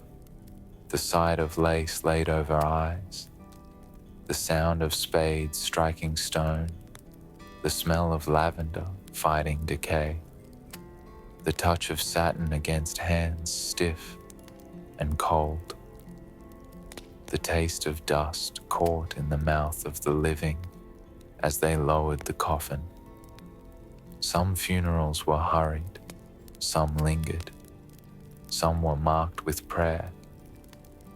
The sight of lace laid over eyes. The sound of spades striking stone. The smell of lavender fighting decay. The touch of satin against hands stiff and cold. The taste of dust caught in the mouth of the living as they lowered the coffin. Some funerals were hurried, some lingered. Some were marked with prayer,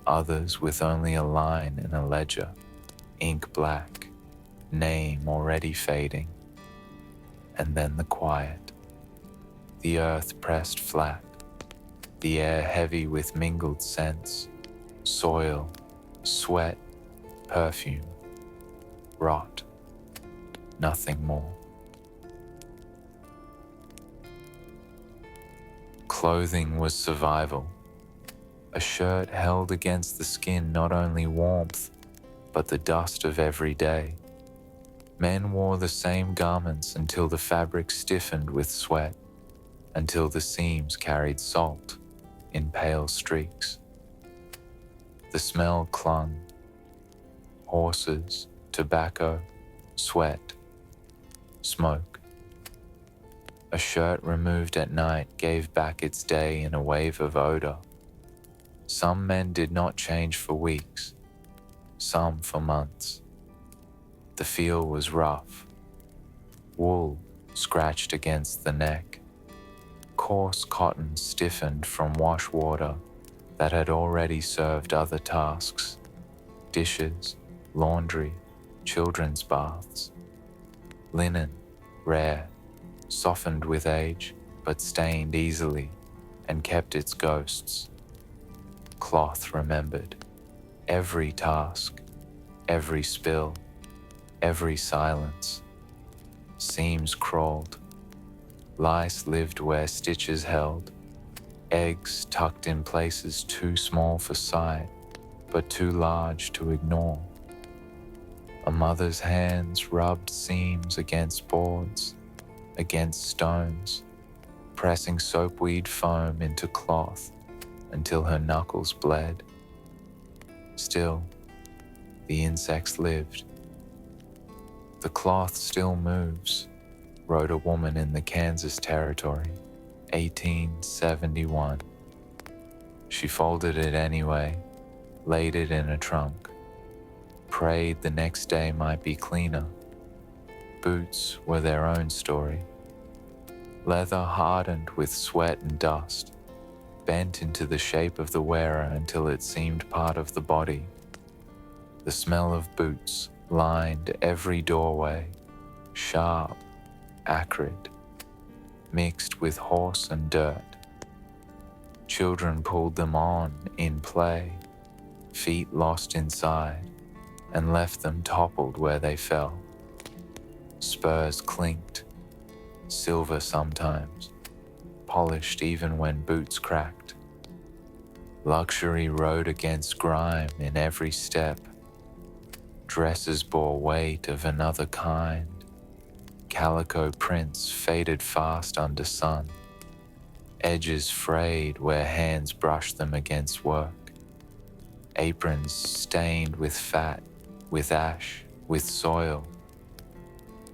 others with only a line in a ledger, ink black, name already fading. And then the quiet, the earth pressed flat, the air heavy with mingled scents, soil, sweat, perfume, rot, nothing more. Clothing was survival. A shirt held against the skin not only warmth, but the dust of every day. Men wore the same garments until the fabric stiffened with sweat, until the seams carried salt in pale streaks. The smell clung. Horses, tobacco, sweat, smoke. A shirt removed at night gave back its day in a wave of odor. Some men did not change for weeks, some for months. The feel was rough. Wool scratched against the neck. Coarse cotton stiffened from wash water that had already served other tasks: dishes, laundry, children's baths. Linen, rare, softened with age, but stained easily and kept its ghosts. Cloth remembered every task, every spill, every silence. Seams crawled. Lice lived where stitches held. Eggs tucked in places too small for sight, but too large to ignore. A mother's hands rubbed seams against boards, against stones, pressing soapweed foam into cloth until her knuckles bled. Still, the insects lived. The cloth still moves, wrote a woman in the Kansas Territory, 1871. She folded it anyway, laid it in a trunk, prayed the next day might be cleaner. Boots were their own story. Leather hardened with sweat and dust, bent into the shape of the wearer until it seemed part of the body. The smell of boots lined every doorway, sharp, acrid, mixed with horse and dirt. Children pulled them on in play, feet lost inside, and left them toppled where they fell. Spurs clinked, silver sometimes, polished even when boots cracked. Luxury rode against grime in every step. Dresses bore weight of another kind. Calico prints faded fast under sun. Edges frayed where hands brushed them against work. Aprons stained with fat, with ash, with soil.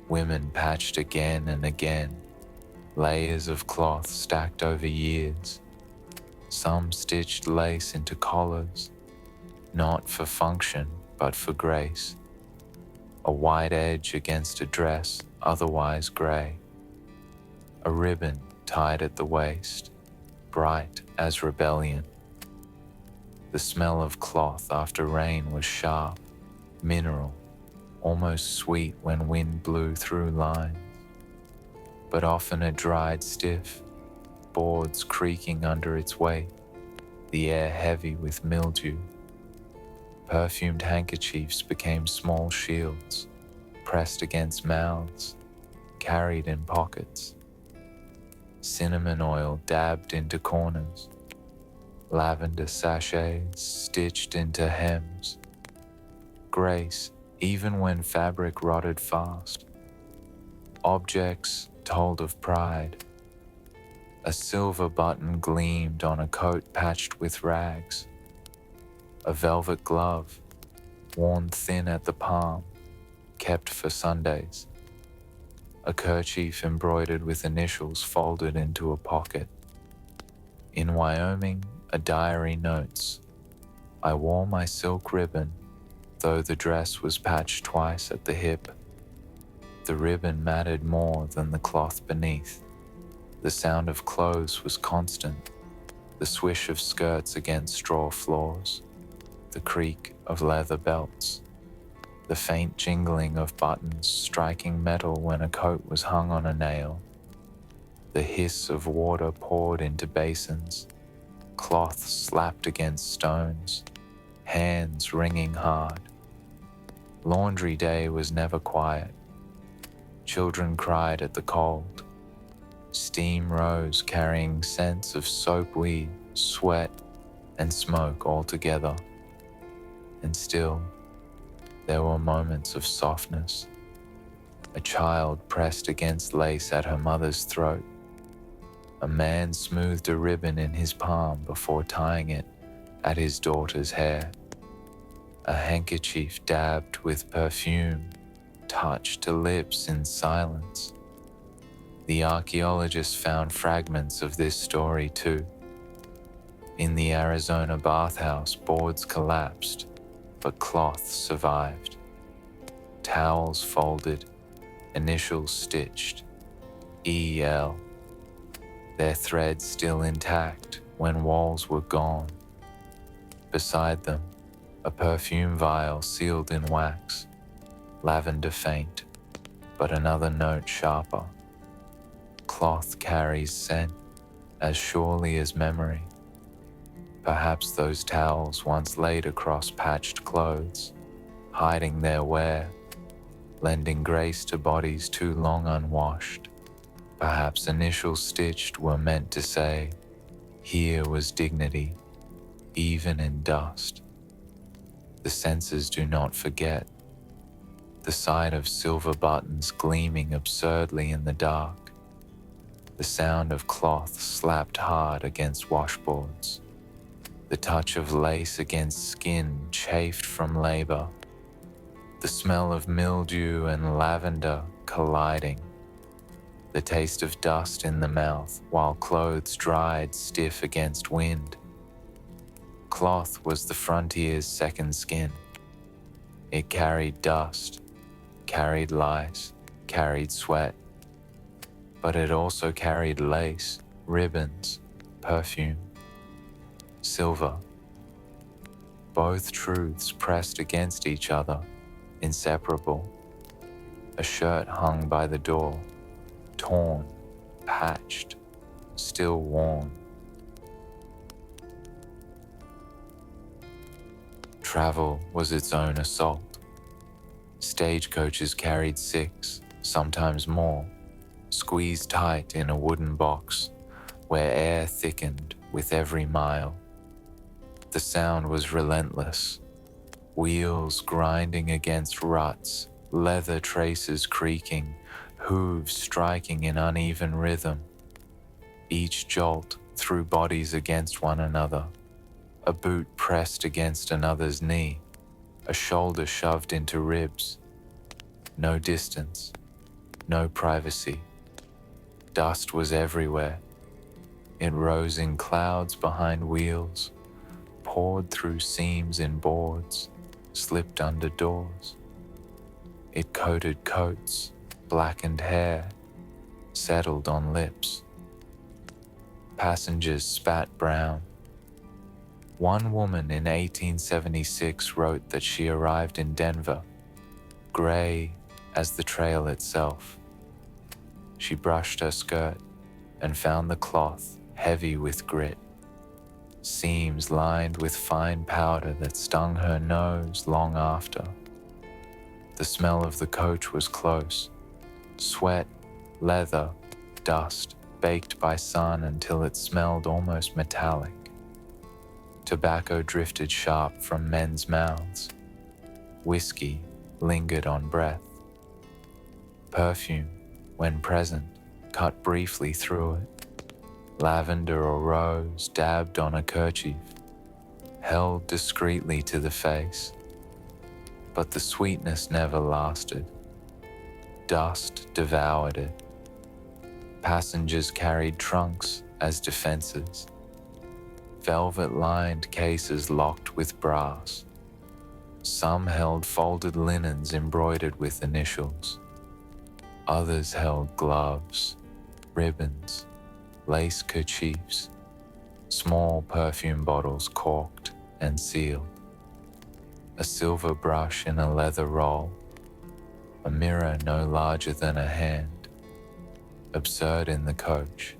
Women patched again and again, layers of cloth stacked over years. Some stitched lace into collars, not for function, but for grace. A white edge against a dress, otherwise grey. A ribbon tied at the waist, bright as rebellion. The smell of cloth after rain was sharp, mineral, almost sweet when wind blew through lines. But often it dried stiff, boards creaking under its weight, the air heavy with mildew. Perfumed handkerchiefs became small shields, pressed against mouths, carried in pockets. Cinnamon oil dabbed into corners, lavender sachets stitched into hems. Grace, even when fabric rotted fast. Objects told of pride. A silver button gleamed on a coat patched with rags. A velvet glove, worn thin at the palm, kept for Sundays. A kerchief embroidered with initials folded into a pocket. In Wyoming, a diary notes, "I wore my silk ribbon, though the dress was patched twice at the hip. The ribbon mattered more than the cloth beneath. The sound of clothes was constant, the swish of skirts against straw floors, the creak of leather belts, the faint jingling of buttons striking metal when a coat was hung on a nail, the hiss of water poured into basins, cloth slapped against stones, hands wringing hard. Laundry day was never quiet. Children cried at the cold. Steam rose carrying scents of soapweed, sweat, and smoke all together. And still, there were moments of softness. A child pressed against lace at her mother's throat. A man smoothed a ribbon in his palm before tying it at his daughter's hair. A handkerchief dabbed with perfume touched to lips in silence. The archaeologists found fragments of this story too. In the Arizona bathhouse, boards collapsed, but cloth survived. Towels folded, initials stitched, EL. Their threads still intact when walls were gone. Beside them, a perfume vial sealed in wax, lavender faint, but another note sharper. Cloth carries scent as surely as memory. Perhaps those towels once laid across patched clothes, hiding their wear, lending grace to bodies too long unwashed. Perhaps initials stitched were meant to say, here was dignity, even in dust. The senses do not forget. The sight of silver buttons gleaming absurdly in the dark. The sound of cloth slapped hard against washboards. The touch of lace against skin chafed from labor. The smell of mildew and lavender colliding. The taste of dust in the mouth while clothes dried stiff against wind. Cloth was the frontier's second skin. It carried dust, carried lice, carried sweat. But it also carried lace, ribbons, perfume, silver. Both truths pressed against each other, inseparable. A shirt hung by the door, torn, patched, still worn. Travel was its own assault. Stagecoaches carried 6, sometimes more, squeezed tight in a wooden box where air thickened with every mile. The sound was relentless, wheels grinding against ruts, leather traces creaking, hooves striking in uneven rhythm. Each jolt threw bodies against one another, a boot pressed against another's knee, a shoulder shoved into ribs. No distance, no privacy. Dust was everywhere. It rose in clouds behind wheels, poured through seams in boards, slipped under doors. It coated coats, blackened hair, settled on lips. Passengers spat brown. One woman in 1876 wrote that she arrived in Denver, gray as the trail itself. She brushed her skirt and found the cloth heavy with grit, seams lined with fine powder that stung her nose long after. The smell of the coach was close, sweat, leather, dust, baked by sun until it smelled almost metallic. Tobacco drifted sharp from men's mouths. Whiskey lingered on breath. Perfume, when present, cut briefly through it. Lavender or rose dabbed on a kerchief, held discreetly to the face. But the sweetness never lasted. Dust devoured it. Passengers carried trunks as defenses, velvet-lined cases locked with brass. Some held folded linens embroidered with initials. Others held gloves, ribbons, lace kerchiefs, small perfume bottles corked and sealed. A silver brush in a leather roll, a mirror no larger than a hand. Absurd in the coach,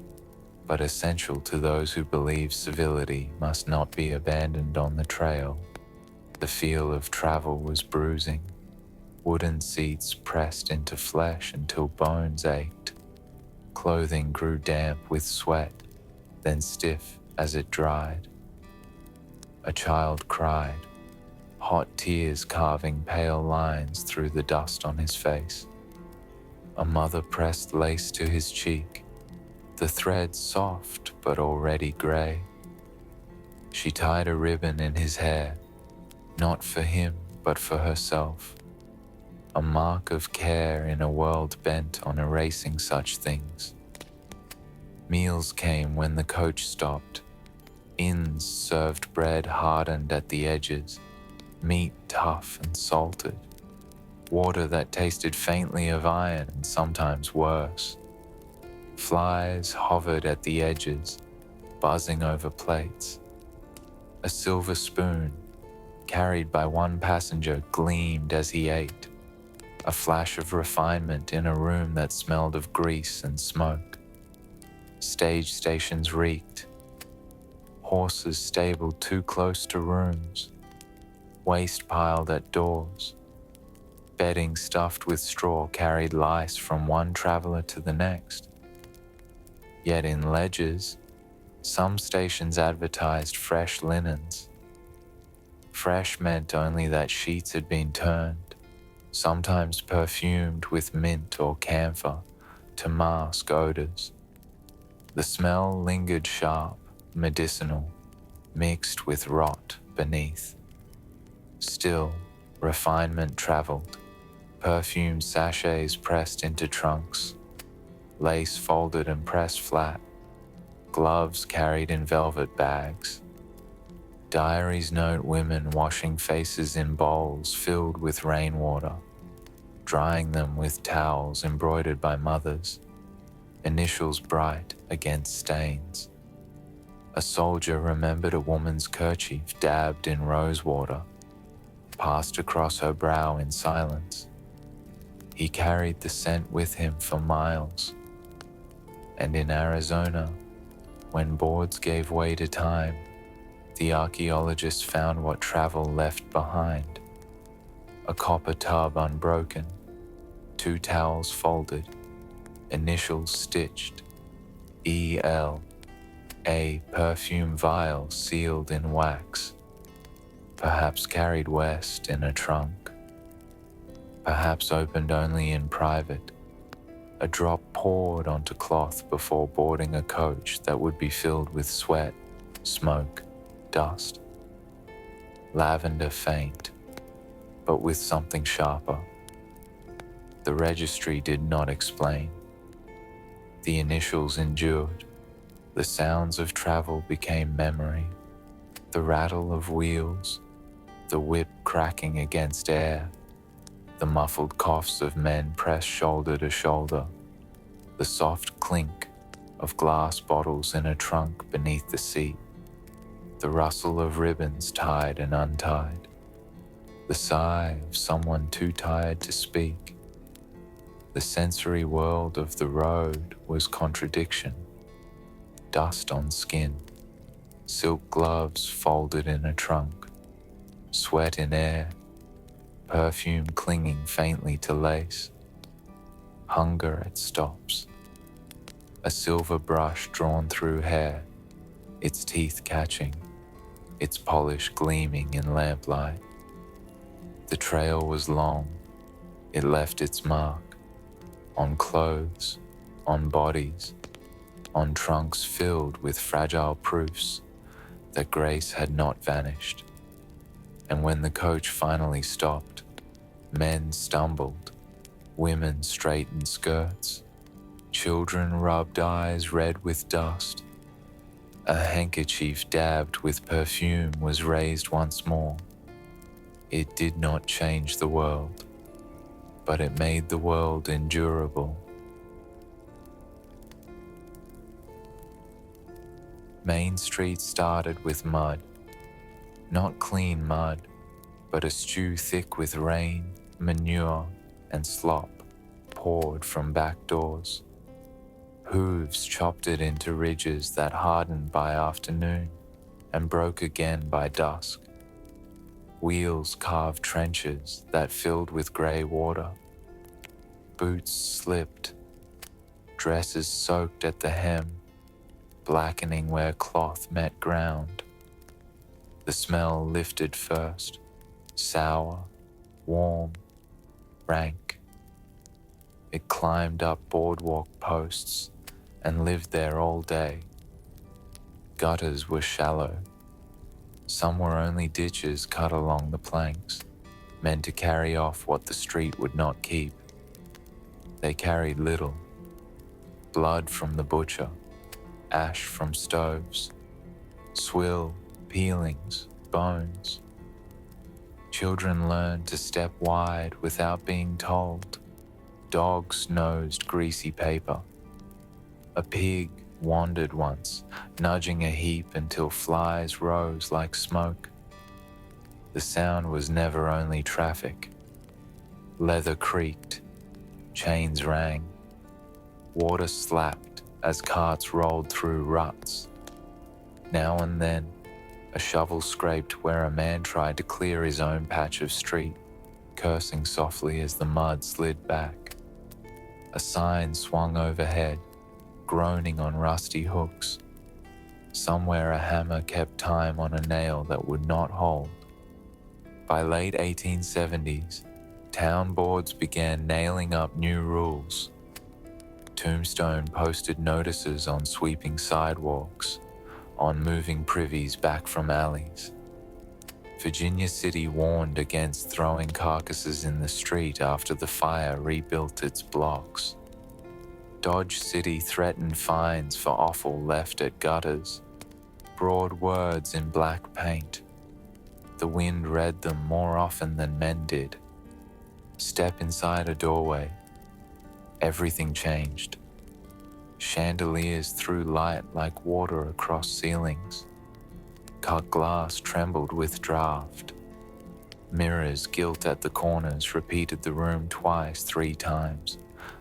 but essential to those who believe civility must not be abandoned on the trail. The feel of travel was bruising, wooden seats pressed into flesh until bones ached. Clothing grew damp with sweat, then stiff as it dried. A child cried, hot tears carving pale lines through the dust on his face. A mother pressed lace to his cheek, the thread soft but already grey. She tied a ribbon in his hair, not for him but for herself, a mark of care in a world bent on erasing such things. Meals came when the coach stopped. Inns served bread hardened at the edges, meat tough and salted, water that tasted faintly of iron and sometimes worse. Flies hovered at the edges, buzzing over plates. A silver spoon, carried by one passenger, gleamed as he ate, a flash of refinement in a room that smelled of grease and smoke. Stage stations reeked, horses stabled too close to rooms, waste piled at doors. Bedding stuffed with straw carried lice from one traveler to the next. Yet in ledgers, some stations advertised fresh linens. Fresh meant only that sheets had been turned, sometimes perfumed with mint or camphor to mask odors. The smell lingered sharp, medicinal, mixed with rot beneath. Still, refinement traveled, perfume sachets pressed into trunks, lace folded and pressed flat, gloves carried in velvet bags. Diaries note women washing faces in bowls filled with rainwater, drying them with towels embroidered by mothers, initials bright against stains. A soldier remembered a woman's kerchief dabbed in rose water, passed across her brow in silence. He carried the scent with him for miles. And in Arizona, when boards gave way to time, the archaeologists found what travel left behind. A copper tub unbroken, 2 towels folded, initials stitched, E.L., a perfume vial sealed in wax, perhaps carried west in a trunk, perhaps opened only in private, a drop poured onto cloth before boarding a coach that would be filled with sweat, smoke, dust. Lavender faint, but with something sharper. The registry did not explain. The initials endured. The sounds of travel became memory. The rattle of wheels, the whip cracking against air, the muffled coughs of men pressed shoulder to shoulder, the soft clink of glass bottles in a trunk beneath the seat. the rustle of ribbons tied and untied, the sigh of someone too tired to speak. The sensory world of the road was contradiction, dust on skin, silk gloves folded in a trunk, sweat in air, perfume clinging faintly to lace, hunger at stops, a silver brush drawn through hair, its teeth catching, its polish gleaming in lamplight. The trail was long, it left its mark, on clothes, on bodies, on trunks filled with fragile proofs that grace had not vanished. And when the coach finally stopped, men stumbled, women straightened skirts, children rubbed eyes red with dust. A handkerchief dabbed with perfume was raised once more. It did not change the world, but it made the world endurable. Main Street started with mud, not clean mud, but a stew thick with rain, manure, and slop poured from back doors. Hooves chopped it into ridges that hardened by afternoon and broke again by dusk. Wheels carved trenches that filled with grey water. Boots slipped, dresses soaked at the hem, blackening where cloth met ground. The smell lifted first, sour, warm, rank. It climbed up boardwalk posts and lived there all day. Gutters were shallow. Some were only ditches cut along the planks, meant to carry off what the street would not keep. They carried little. Blood from the butcher, ash from stoves, swill, peelings, bones. Children learned to step wide without being told. Dogs nosed greasy paper. A pig wandered once, nudging a heap until flies rose like smoke. The sound was never only traffic. Leather creaked, chains rang, water slapped as carts rolled through ruts. Now and then, a shovel scraped where a man tried to clear his own patch of street, cursing softly as the mud slid back. A sign swung overhead, groaning on rusty hooks. Somewhere a hammer kept time on a nail that would not hold. By late 1870s, town boards began nailing up new rules. Tombstone posted notices on sweeping sidewalks, on moving privies back from alleys. Virginia City warned against throwing carcasses in the street after the fire rebuilt its blocks. Dodge City threatened fines for offal left at gutters, broad words in black paint. The wind read them more often than men did. Step inside a doorway. Everything changed. Chandeliers threw light like water across ceilings. Cut glass trembled with draught. Mirrors gilt at the corners repeated the room twice, 3 times,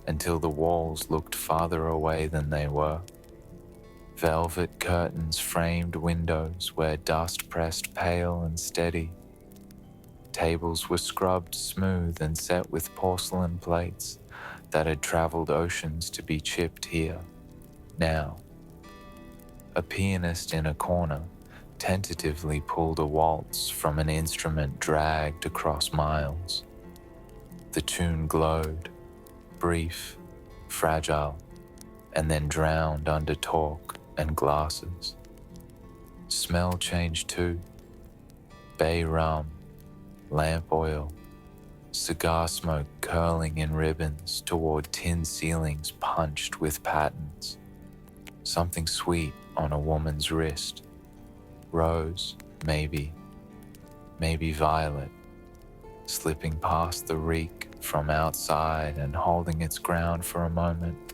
until the walls looked farther away than they were. Velvet curtains framed windows where dust pressed pale and steady. Tables were scrubbed smooth and set with porcelain plates that had traveled oceans to be chipped here, now. A pianist in a corner tentatively pulled a waltz from an instrument dragged across miles. The tune glowed, brief, fragile, and then drowned under talk and glasses. Smell changed too. Bay rum, lamp oil, cigar smoke curling in ribbons toward tin ceilings punched with patterns. Something sweet on a woman's wrist. Rose, maybe violet, slipping past the reek from outside and holding its ground for a moment.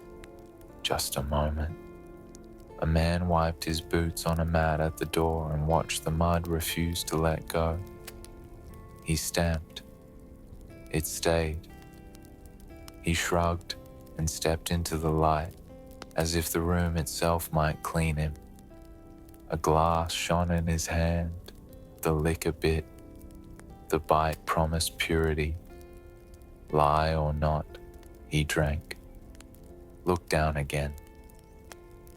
Just a moment. A man wiped his boots on a mat at the door and watched the mud refuse to let go. He stamped. It stayed. He shrugged and stepped into the light, as if the room itself might clean him. A glass shone in his hand, the liquor bit. The bite promised purity. Lie or not, he drank. Looked down again.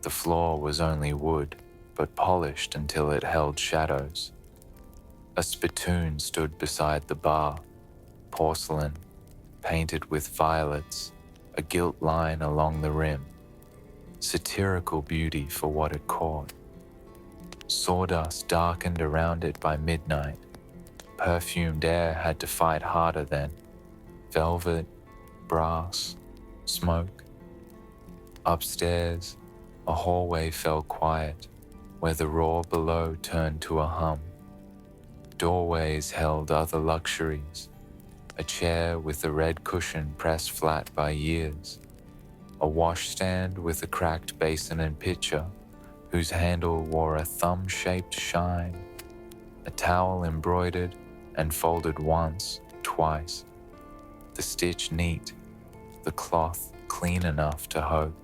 The floor was only wood, but polished until it held shadows. A spittoon stood beside the bar, porcelain, painted with violets, a gilt line along the rim. Satirical beauty for what it caught. Sawdust darkened around it by midnight. Perfumed air had to fight harder then. Velvet, brass, smoke. Upstairs, a hallway fell quiet, where the roar below turned to a hum. Doorways held other luxuries. A chair with a red cushion pressed flat by years. A washstand with a cracked basin and pitcher, whose handle wore a thumb-shaped shine. A towel embroidered and folded once, twice. The stitch neat, the cloth clean enough to hope.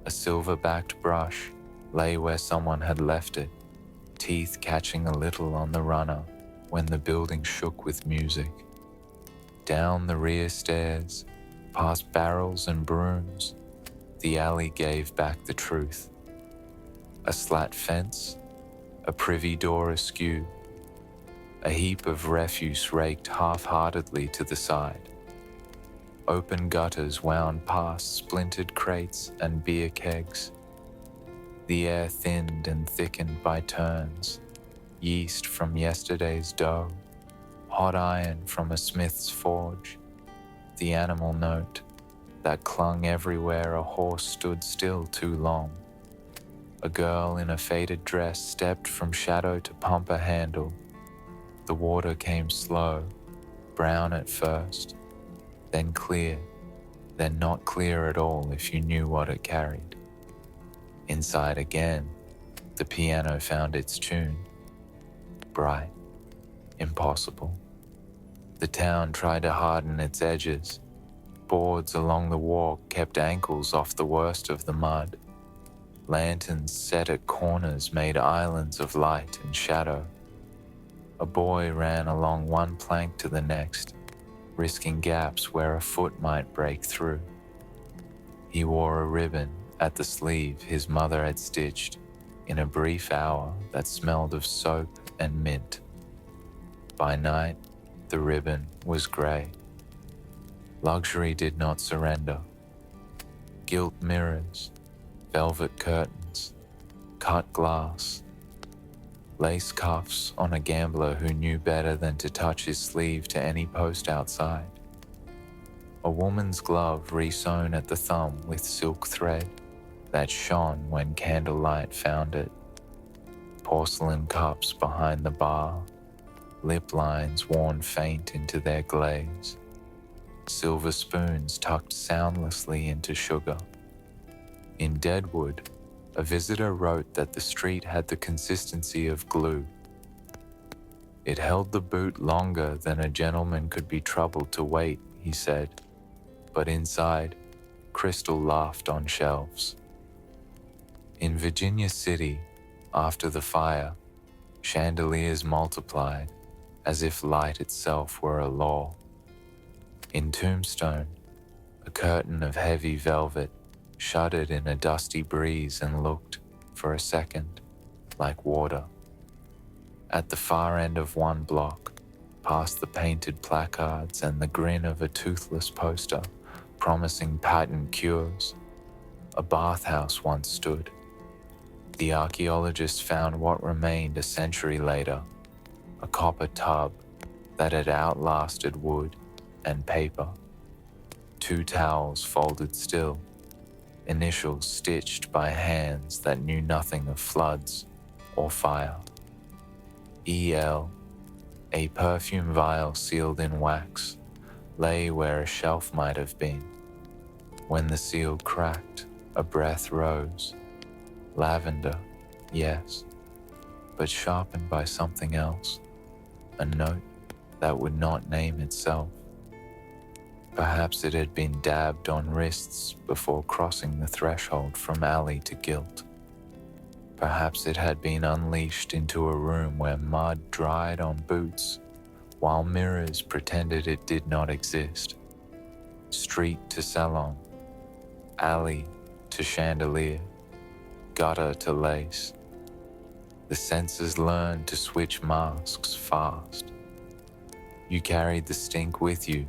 A silver-backed brush lay where someone had left it, teeth catching a little on the runner when the building shook with music. Down the rear stairs, past barrels and brooms, the alley gave back the truth. A slat fence, a privy door askew, a heap of refuse raked half-heartedly to the side. Open gutters wound past splintered crates and beer kegs. The air thinned and thickened by turns, yeast from yesterday's dough, hot iron from a smith's forge, the animal note that clung everywhere a horse stood still too long. A girl in a faded dress stepped from shadow to pump a handle. The water came slow, brown at first, then clear, then not clear at all if you knew what it carried. Inside again, the piano found its tune. Bright, impossible. The town tried to harden its edges. Boards along the walk kept ankles off the worst of the mud. Lanterns set at corners made islands of light and shadow. A boy ran along one plank to the next, risking gaps where a foot might break through. He wore a ribbon at the sleeve his mother had stitched in a brief hour that smelled of soap and mint. By night, the ribbon was grey. Luxury did not surrender. Gilt mirrors, velvet curtains, cut glass, lace cuffs on a gambler who knew better than to touch his sleeve to any post outside. A woman's glove re-sewn at the thumb with silk thread that shone when candlelight found it. Porcelain cups behind the bar, lip lines worn faint into their glaze. Silver spoons tucked soundlessly into sugar. In Deadwood, a visitor wrote that the street had the consistency of glue. It held the boot longer than a gentleman could be troubled to wait, he said, but inside, crystal laughed on shelves. In Virginia City, after the fire, chandeliers multiplied as if light itself were a law. In Tombstone, a curtain of heavy velvet shuddered in a dusty breeze and looked, for a second, like water. At the far end of one block, past the painted placards and the grin of a toothless poster promising patent cures, a bathhouse once stood. The archaeologists found what remained a century later, a copper tub that had outlasted wood and paper. 2 towels folded still, initials stitched by hands that knew nothing of floods or fire. E.L., a perfume vial sealed in wax, lay where a shelf might have been. When the seal cracked, a breath rose. Lavender, yes, but sharpened by something else, a note that would not name itself. Perhaps it had been dabbed on wrists before crossing the threshold from alley to Gilt. Perhaps it had been unleashed into a room where mud dried on boots while mirrors pretended it did not exist. Street to salon, alley to chandelier, gutter to lace. The senses learned to switch masks fast. You carried the stink with you,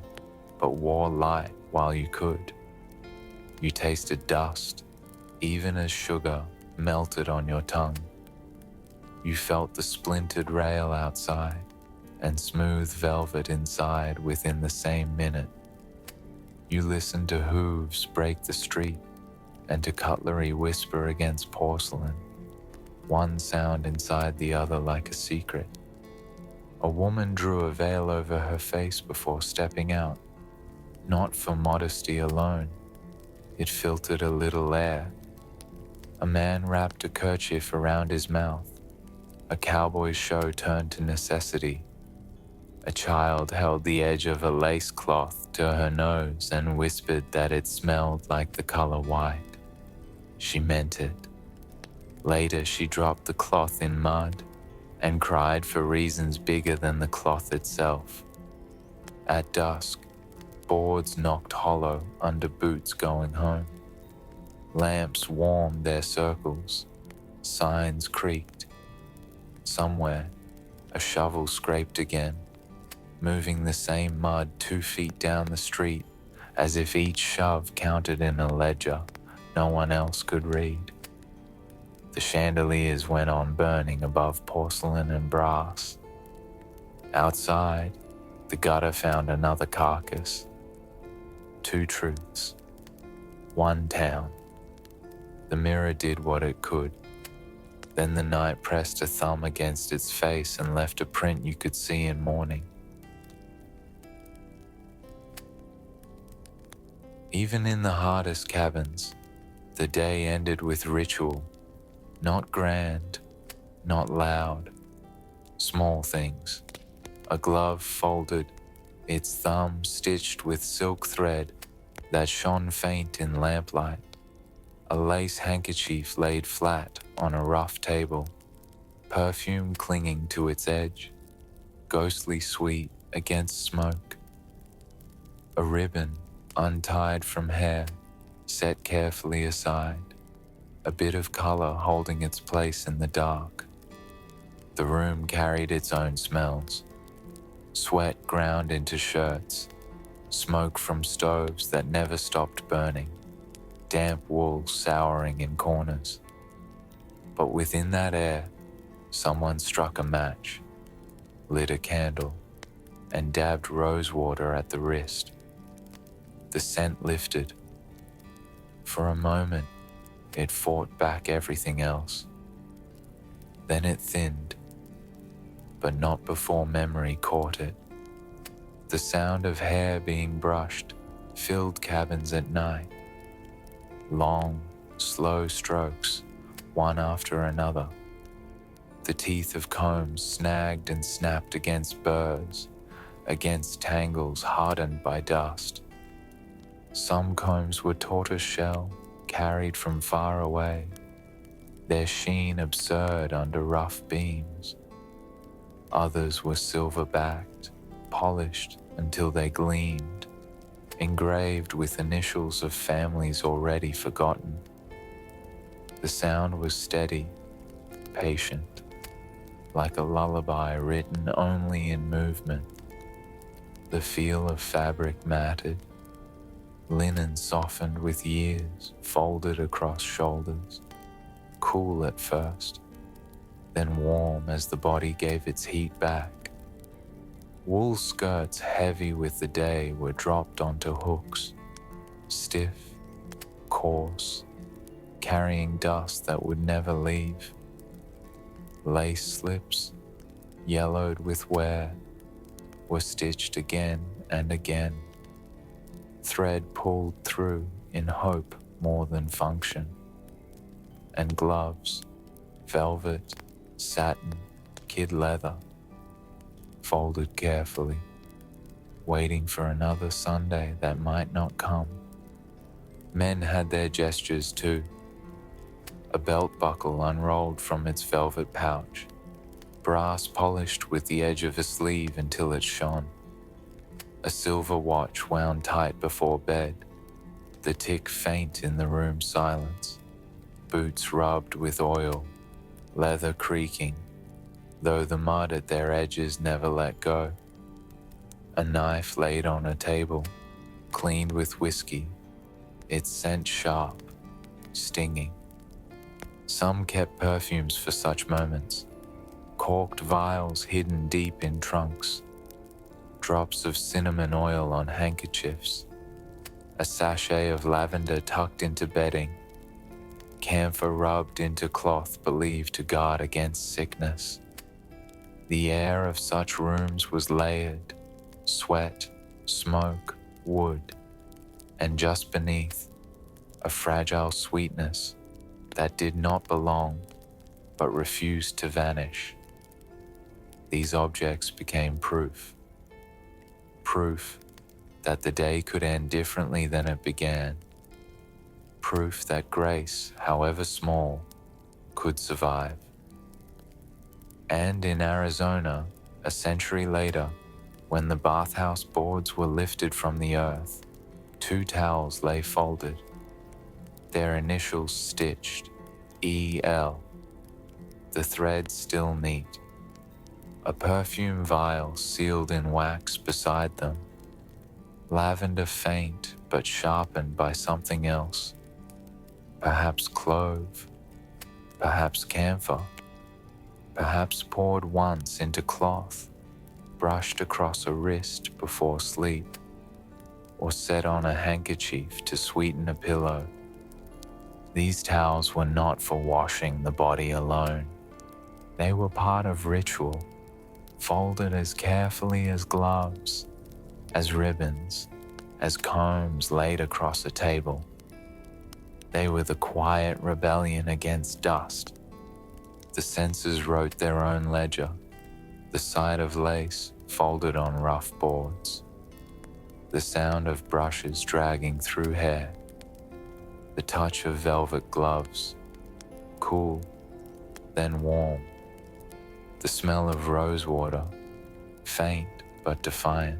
but wore light while you could. You tasted dust, even as sugar melted on your tongue. You felt the splintered rail outside and smooth velvet inside within the same minute. You listened to hooves break the street and to cutlery whisper against porcelain, one sound inside the other like a secret. A woman drew a veil over her face before stepping out, not for modesty alone. It filtered a little air. A man wrapped a kerchief around his mouth. A cowboy show turned to necessity. A child held the edge of a lace cloth to her nose and whispered that it smelled like the color white. She meant it. Later, she dropped the cloth in mud and cried for reasons bigger than the cloth itself. At dusk, boards knocked hollow under boots going home. Lamps warmed their circles. Signs creaked. Somewhere, a shovel scraped again, moving the same mud 2 feet down the street, as if each shove counted in a ledger no one else could read. The chandeliers went on burning above porcelain and brass. Outside, the gutter found another carcass. 2 truths. 1 town. The mirror did what it could. Then the night pressed a thumb against its face and left a print you could see in morning. Even in the hardest cabins, the day ended with ritual, not grand, not loud, small things. A glove folded, its thumb stitched with silk thread that shone faint in lamplight. A lace handkerchief laid flat on a rough table, perfume clinging to its edge, ghostly sweet against smoke. A ribbon untied from hair, set carefully aside, a bit of color holding its place in the dark. The room carried its own smells. Sweat ground into shirts, smoke from stoves that never stopped burning, damp wool souring in corners. But within that air, someone struck a match, lit a candle, and dabbed rose water at the wrist. The scent lifted. For a moment, it fought back everything else. Then it thinned, but not before memory caught it. The sound of hair being brushed filled cabins at night. Long, slow strokes, one after another. The teeth of combs snagged and snapped against burrs, against tangles hardened by dust. Some combs were tortoiseshell, carried from far away, their sheen absurd under rough beams. Others were silver-backed, polished until they gleamed, engraved with initials of families already forgotten. The sound was steady, patient, like a lullaby written only in movement. The feel of fabric matted, linen softened with years, folded across shoulders, cool at first, then warm as the body gave its heat back. Wool skirts heavy with the day were dropped onto hooks, stiff, coarse, carrying dust that would never leave. Lace slips, yellowed with wear, were stitched again and again. Thread pulled through in hope more than function. and gloves, velvet, satin, kid leather, folded carefully, waiting for another Sunday that might not come. Men had their gestures too. A belt buckle unrolled from its velvet pouch, brass polished with the edge of a sleeve until it shone. A silver watch wound tight before bed, the tick faint in the room's silence. Boots rubbed with oil, leather creaking, though the mud at their edges never let go. A knife laid on a table, cleaned with whiskey, its scent sharp, stinging. Some kept perfumes for such moments, corked vials hidden deep in trunks, drops of cinnamon oil on handkerchiefs, a sachet of lavender tucked into bedding, camphor rubbed into cloth believed to guard against sickness. The air of such rooms was layered, sweat, smoke, wood, and just beneath, a fragile sweetness that did not belong but refused to vanish. These objects became proof that the day could end differently than it began, proof that grace, however small, could survive. And in Arizona, a century later, when the bathhouse boards were lifted from the earth, 2 towels lay folded, their initials stitched, E.L., the thread still neat. A perfume vial sealed in wax beside them, lavender faint but sharpened by something else, perhaps clove, perhaps camphor, perhaps poured once into cloth, brushed across a wrist before sleep, or set on a handkerchief to sweeten a pillow. These towels were not for washing the body alone. They were part of ritual, folded as carefully as gloves, as ribbons, as combs laid across a table. They were the quiet rebellion against dust. The senses wrote their own ledger, the sight of lace folded on rough boards, the sound of brushes dragging through hair, the touch of velvet gloves, cool, then warm, the smell of rosewater, faint but defiant.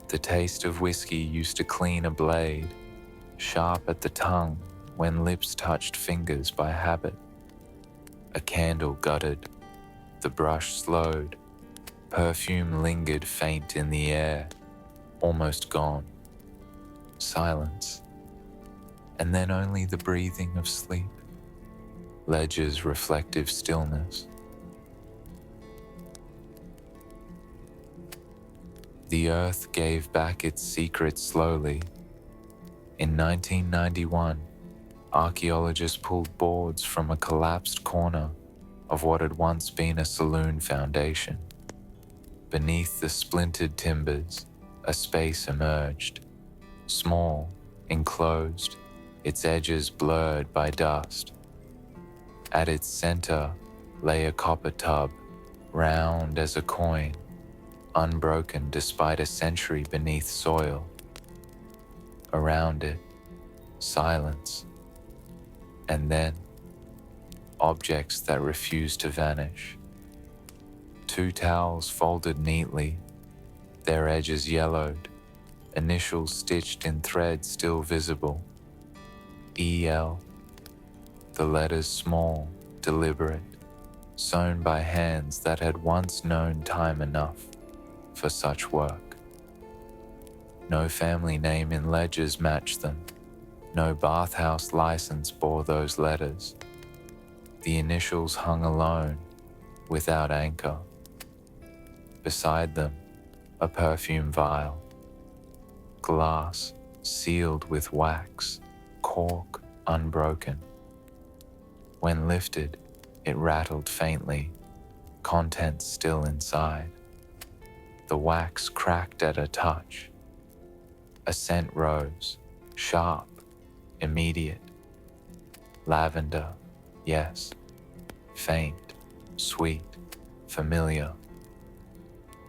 The taste of whiskey used to clean a blade, sharp at the tongue when lips touched fingers by habit. A candle guttered, the brush slowed, perfume lingered faint in the air, almost gone. Silence. And then only the breathing of sleep, ledger's reflective stillness. The earth gave back its secrets slowly. In 1991, archaeologists pulled boards from a collapsed corner of what had once been a saloon foundation. Beneath the splintered timbers, a space emerged, small, enclosed, its edges blurred by dust. At its center lay a copper tub, round as a coin, unbroken despite a century beneath soil. Around it, silence. And then, objects that refused to vanish. 2 towels folded neatly, their edges yellowed, initials stitched in thread still visible. E.L. The letters small, deliberate, sewn by hands that had once known time enough for such work. No family name in ledgers matched them. No bathhouse license bore those letters. The initials hung alone, without anchor. Beside them, a perfume vial. Glass, sealed with wax, cork unbroken. When lifted, it rattled faintly, contents still inside. The wax cracked at a touch. A scent rose, sharp, immediate. Lavender, yes. Faint, sweet, familiar.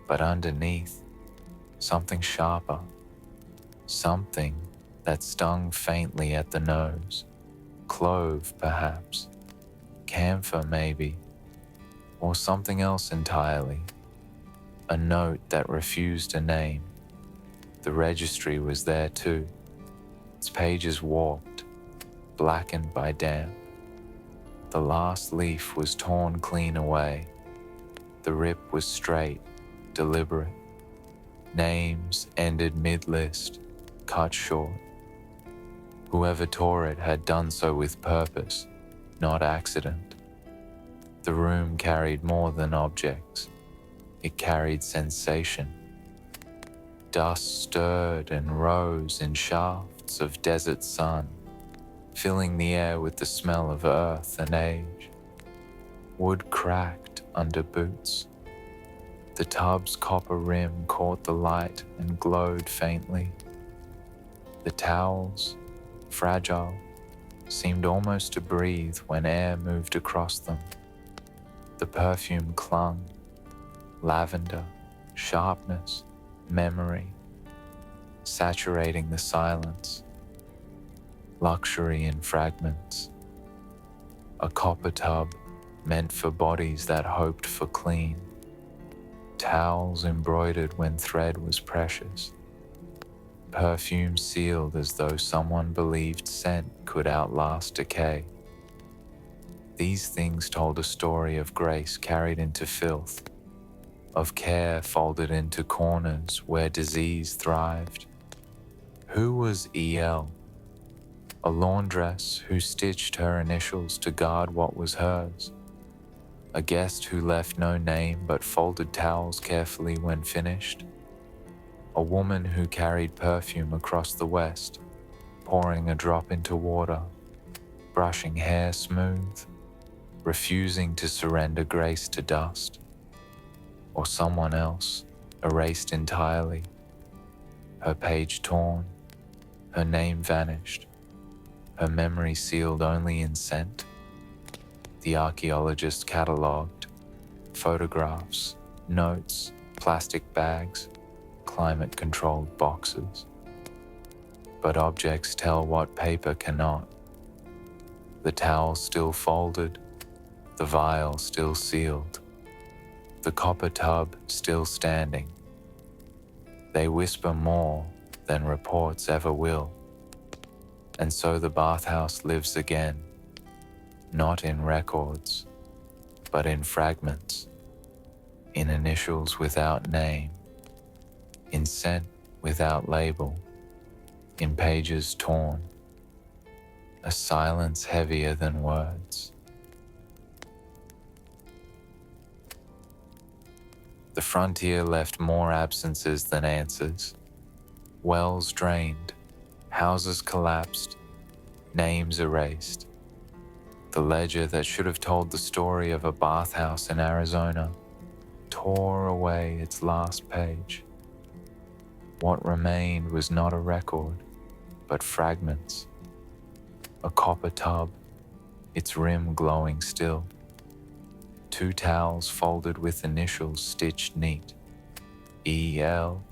But underneath, something sharper. Something that stung faintly at the nose. Clove, perhaps. Camphor, maybe. Or something else entirely. A note that refused a name. The registry was there too. Its pages warped, blackened by damp. The last leaf was torn clean away. The rip was straight, deliberate. Names ended mid-list, cut short. Whoever tore it had done so with purpose, not accident. The room carried more than objects. It carried sensation. Dust stirred and rose in shafts of desert sun, filling the air with the smell of earth and age. Wood cracked under boots. The tub's copper rim caught the light and glowed faintly. The towels, fragile, seemed almost to breathe when air moved across them. The perfume clung, lavender, sharpness, memory, saturating the silence. Luxury in fragments. A copper tub meant for bodies that hoped for clean. Towels embroidered when thread was precious. Perfume sealed as though someone believed scent could outlast decay. These things told a story of grace carried into filth, of care folded into corners where disease thrived. Who was E.L.? A laundress who stitched her initials to guard what was hers. A guest who left no name but folded towels carefully when finished. A woman who carried perfume across the West, pouring a drop into water, brushing hair smooth, refusing to surrender grace to dust. Or someone else, erased entirely, her page torn, her name vanished, her memory sealed only in scent. The archaeologist catalogued photographs, notes, plastic bags, climate-controlled boxes. But objects tell what paper cannot. The towel still folded, the vial still sealed, the copper tub still standing. They whisper more than reports ever will. And so the bathhouse lives again, not in records, but in fragments, in initials without name, in scent without label, in pages torn, a silence heavier than words. The frontier left more absences than answers. Wells drained, houses collapsed, names erased. The ledger that should have told the story of a bathhouse in Arizona tore away its last page. What remained was not a record, but fragments. A copper tub, its rim glowing still. 2 towels folded with initials stitched neat. E.L.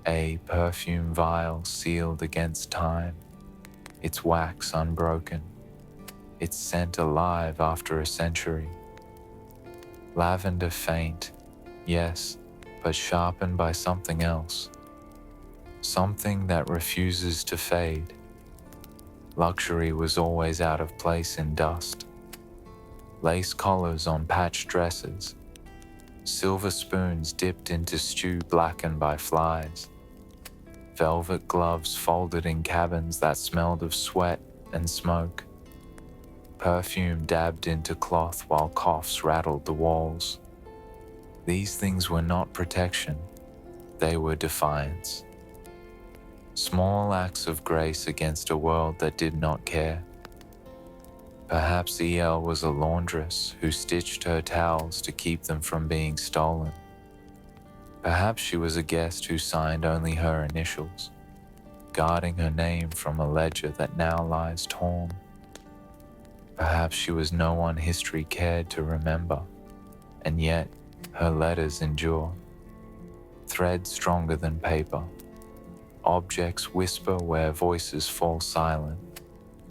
A perfume vial sealed against time, its wax unbroken, its scent alive after a century. Lavender faint, yes, but sharpened by something else. Something that refuses to fade. Luxury was always out of place in dust. Lace collars on patched dresses. Silver spoons dipped into stew blackened by flies. Velvet gloves folded in cabins that smelled of sweat and smoke. Perfume dabbed into cloth while coughs rattled the walls. These things were not protection, they were defiance. Small acts of grace against a world that did not care. Perhaps E.L. was a laundress who stitched her towels to keep them from being stolen. Perhaps she was a guest who signed only her initials, guarding her name from a ledger that now lies torn. Perhaps she was no one history cared to remember, and yet her letters endure. Thread stronger than paper. Objects whisper where voices fall silent.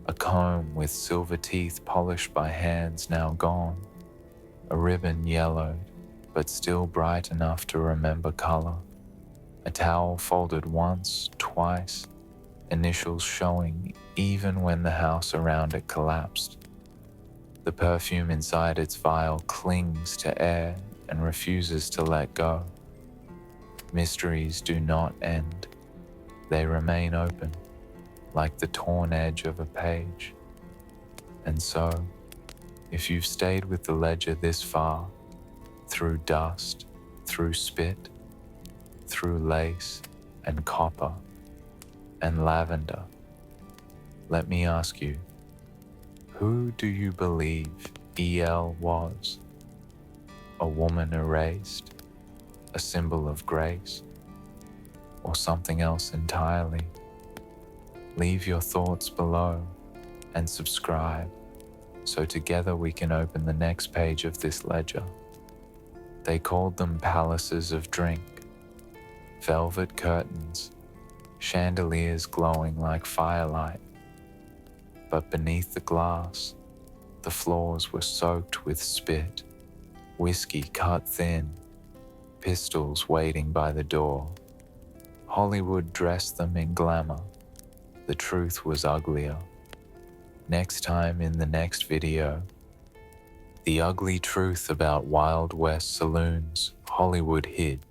A comb with silver teeth polished by hands now gone. A ribbon yellowed, but still bright enough to remember color. A towel folded once, twice, initials showing even when the house around it collapsed. The perfume inside its vial clings to air and refuses to let go. Mysteries do not end. They remain open, like the torn edge of a page. And so, if you've stayed with the ledger this far, through dust, through spit, through lace and copper and lavender, let me ask you, who do you believe EL was? A woman erased? A symbol of grace? Or something else entirely? Leave your thoughts below and subscribe so together we can open the next page of this ledger. They called them palaces of drink, velvet curtains, chandeliers glowing like firelight. But beneath the glass, the floors were soaked with spit, whiskey cut thin, pistols waiting by the door. Hollywood dressed them in glamour. The truth was uglier. Next time in the next video, the ugly truth about Wild West saloons Hollywood hid.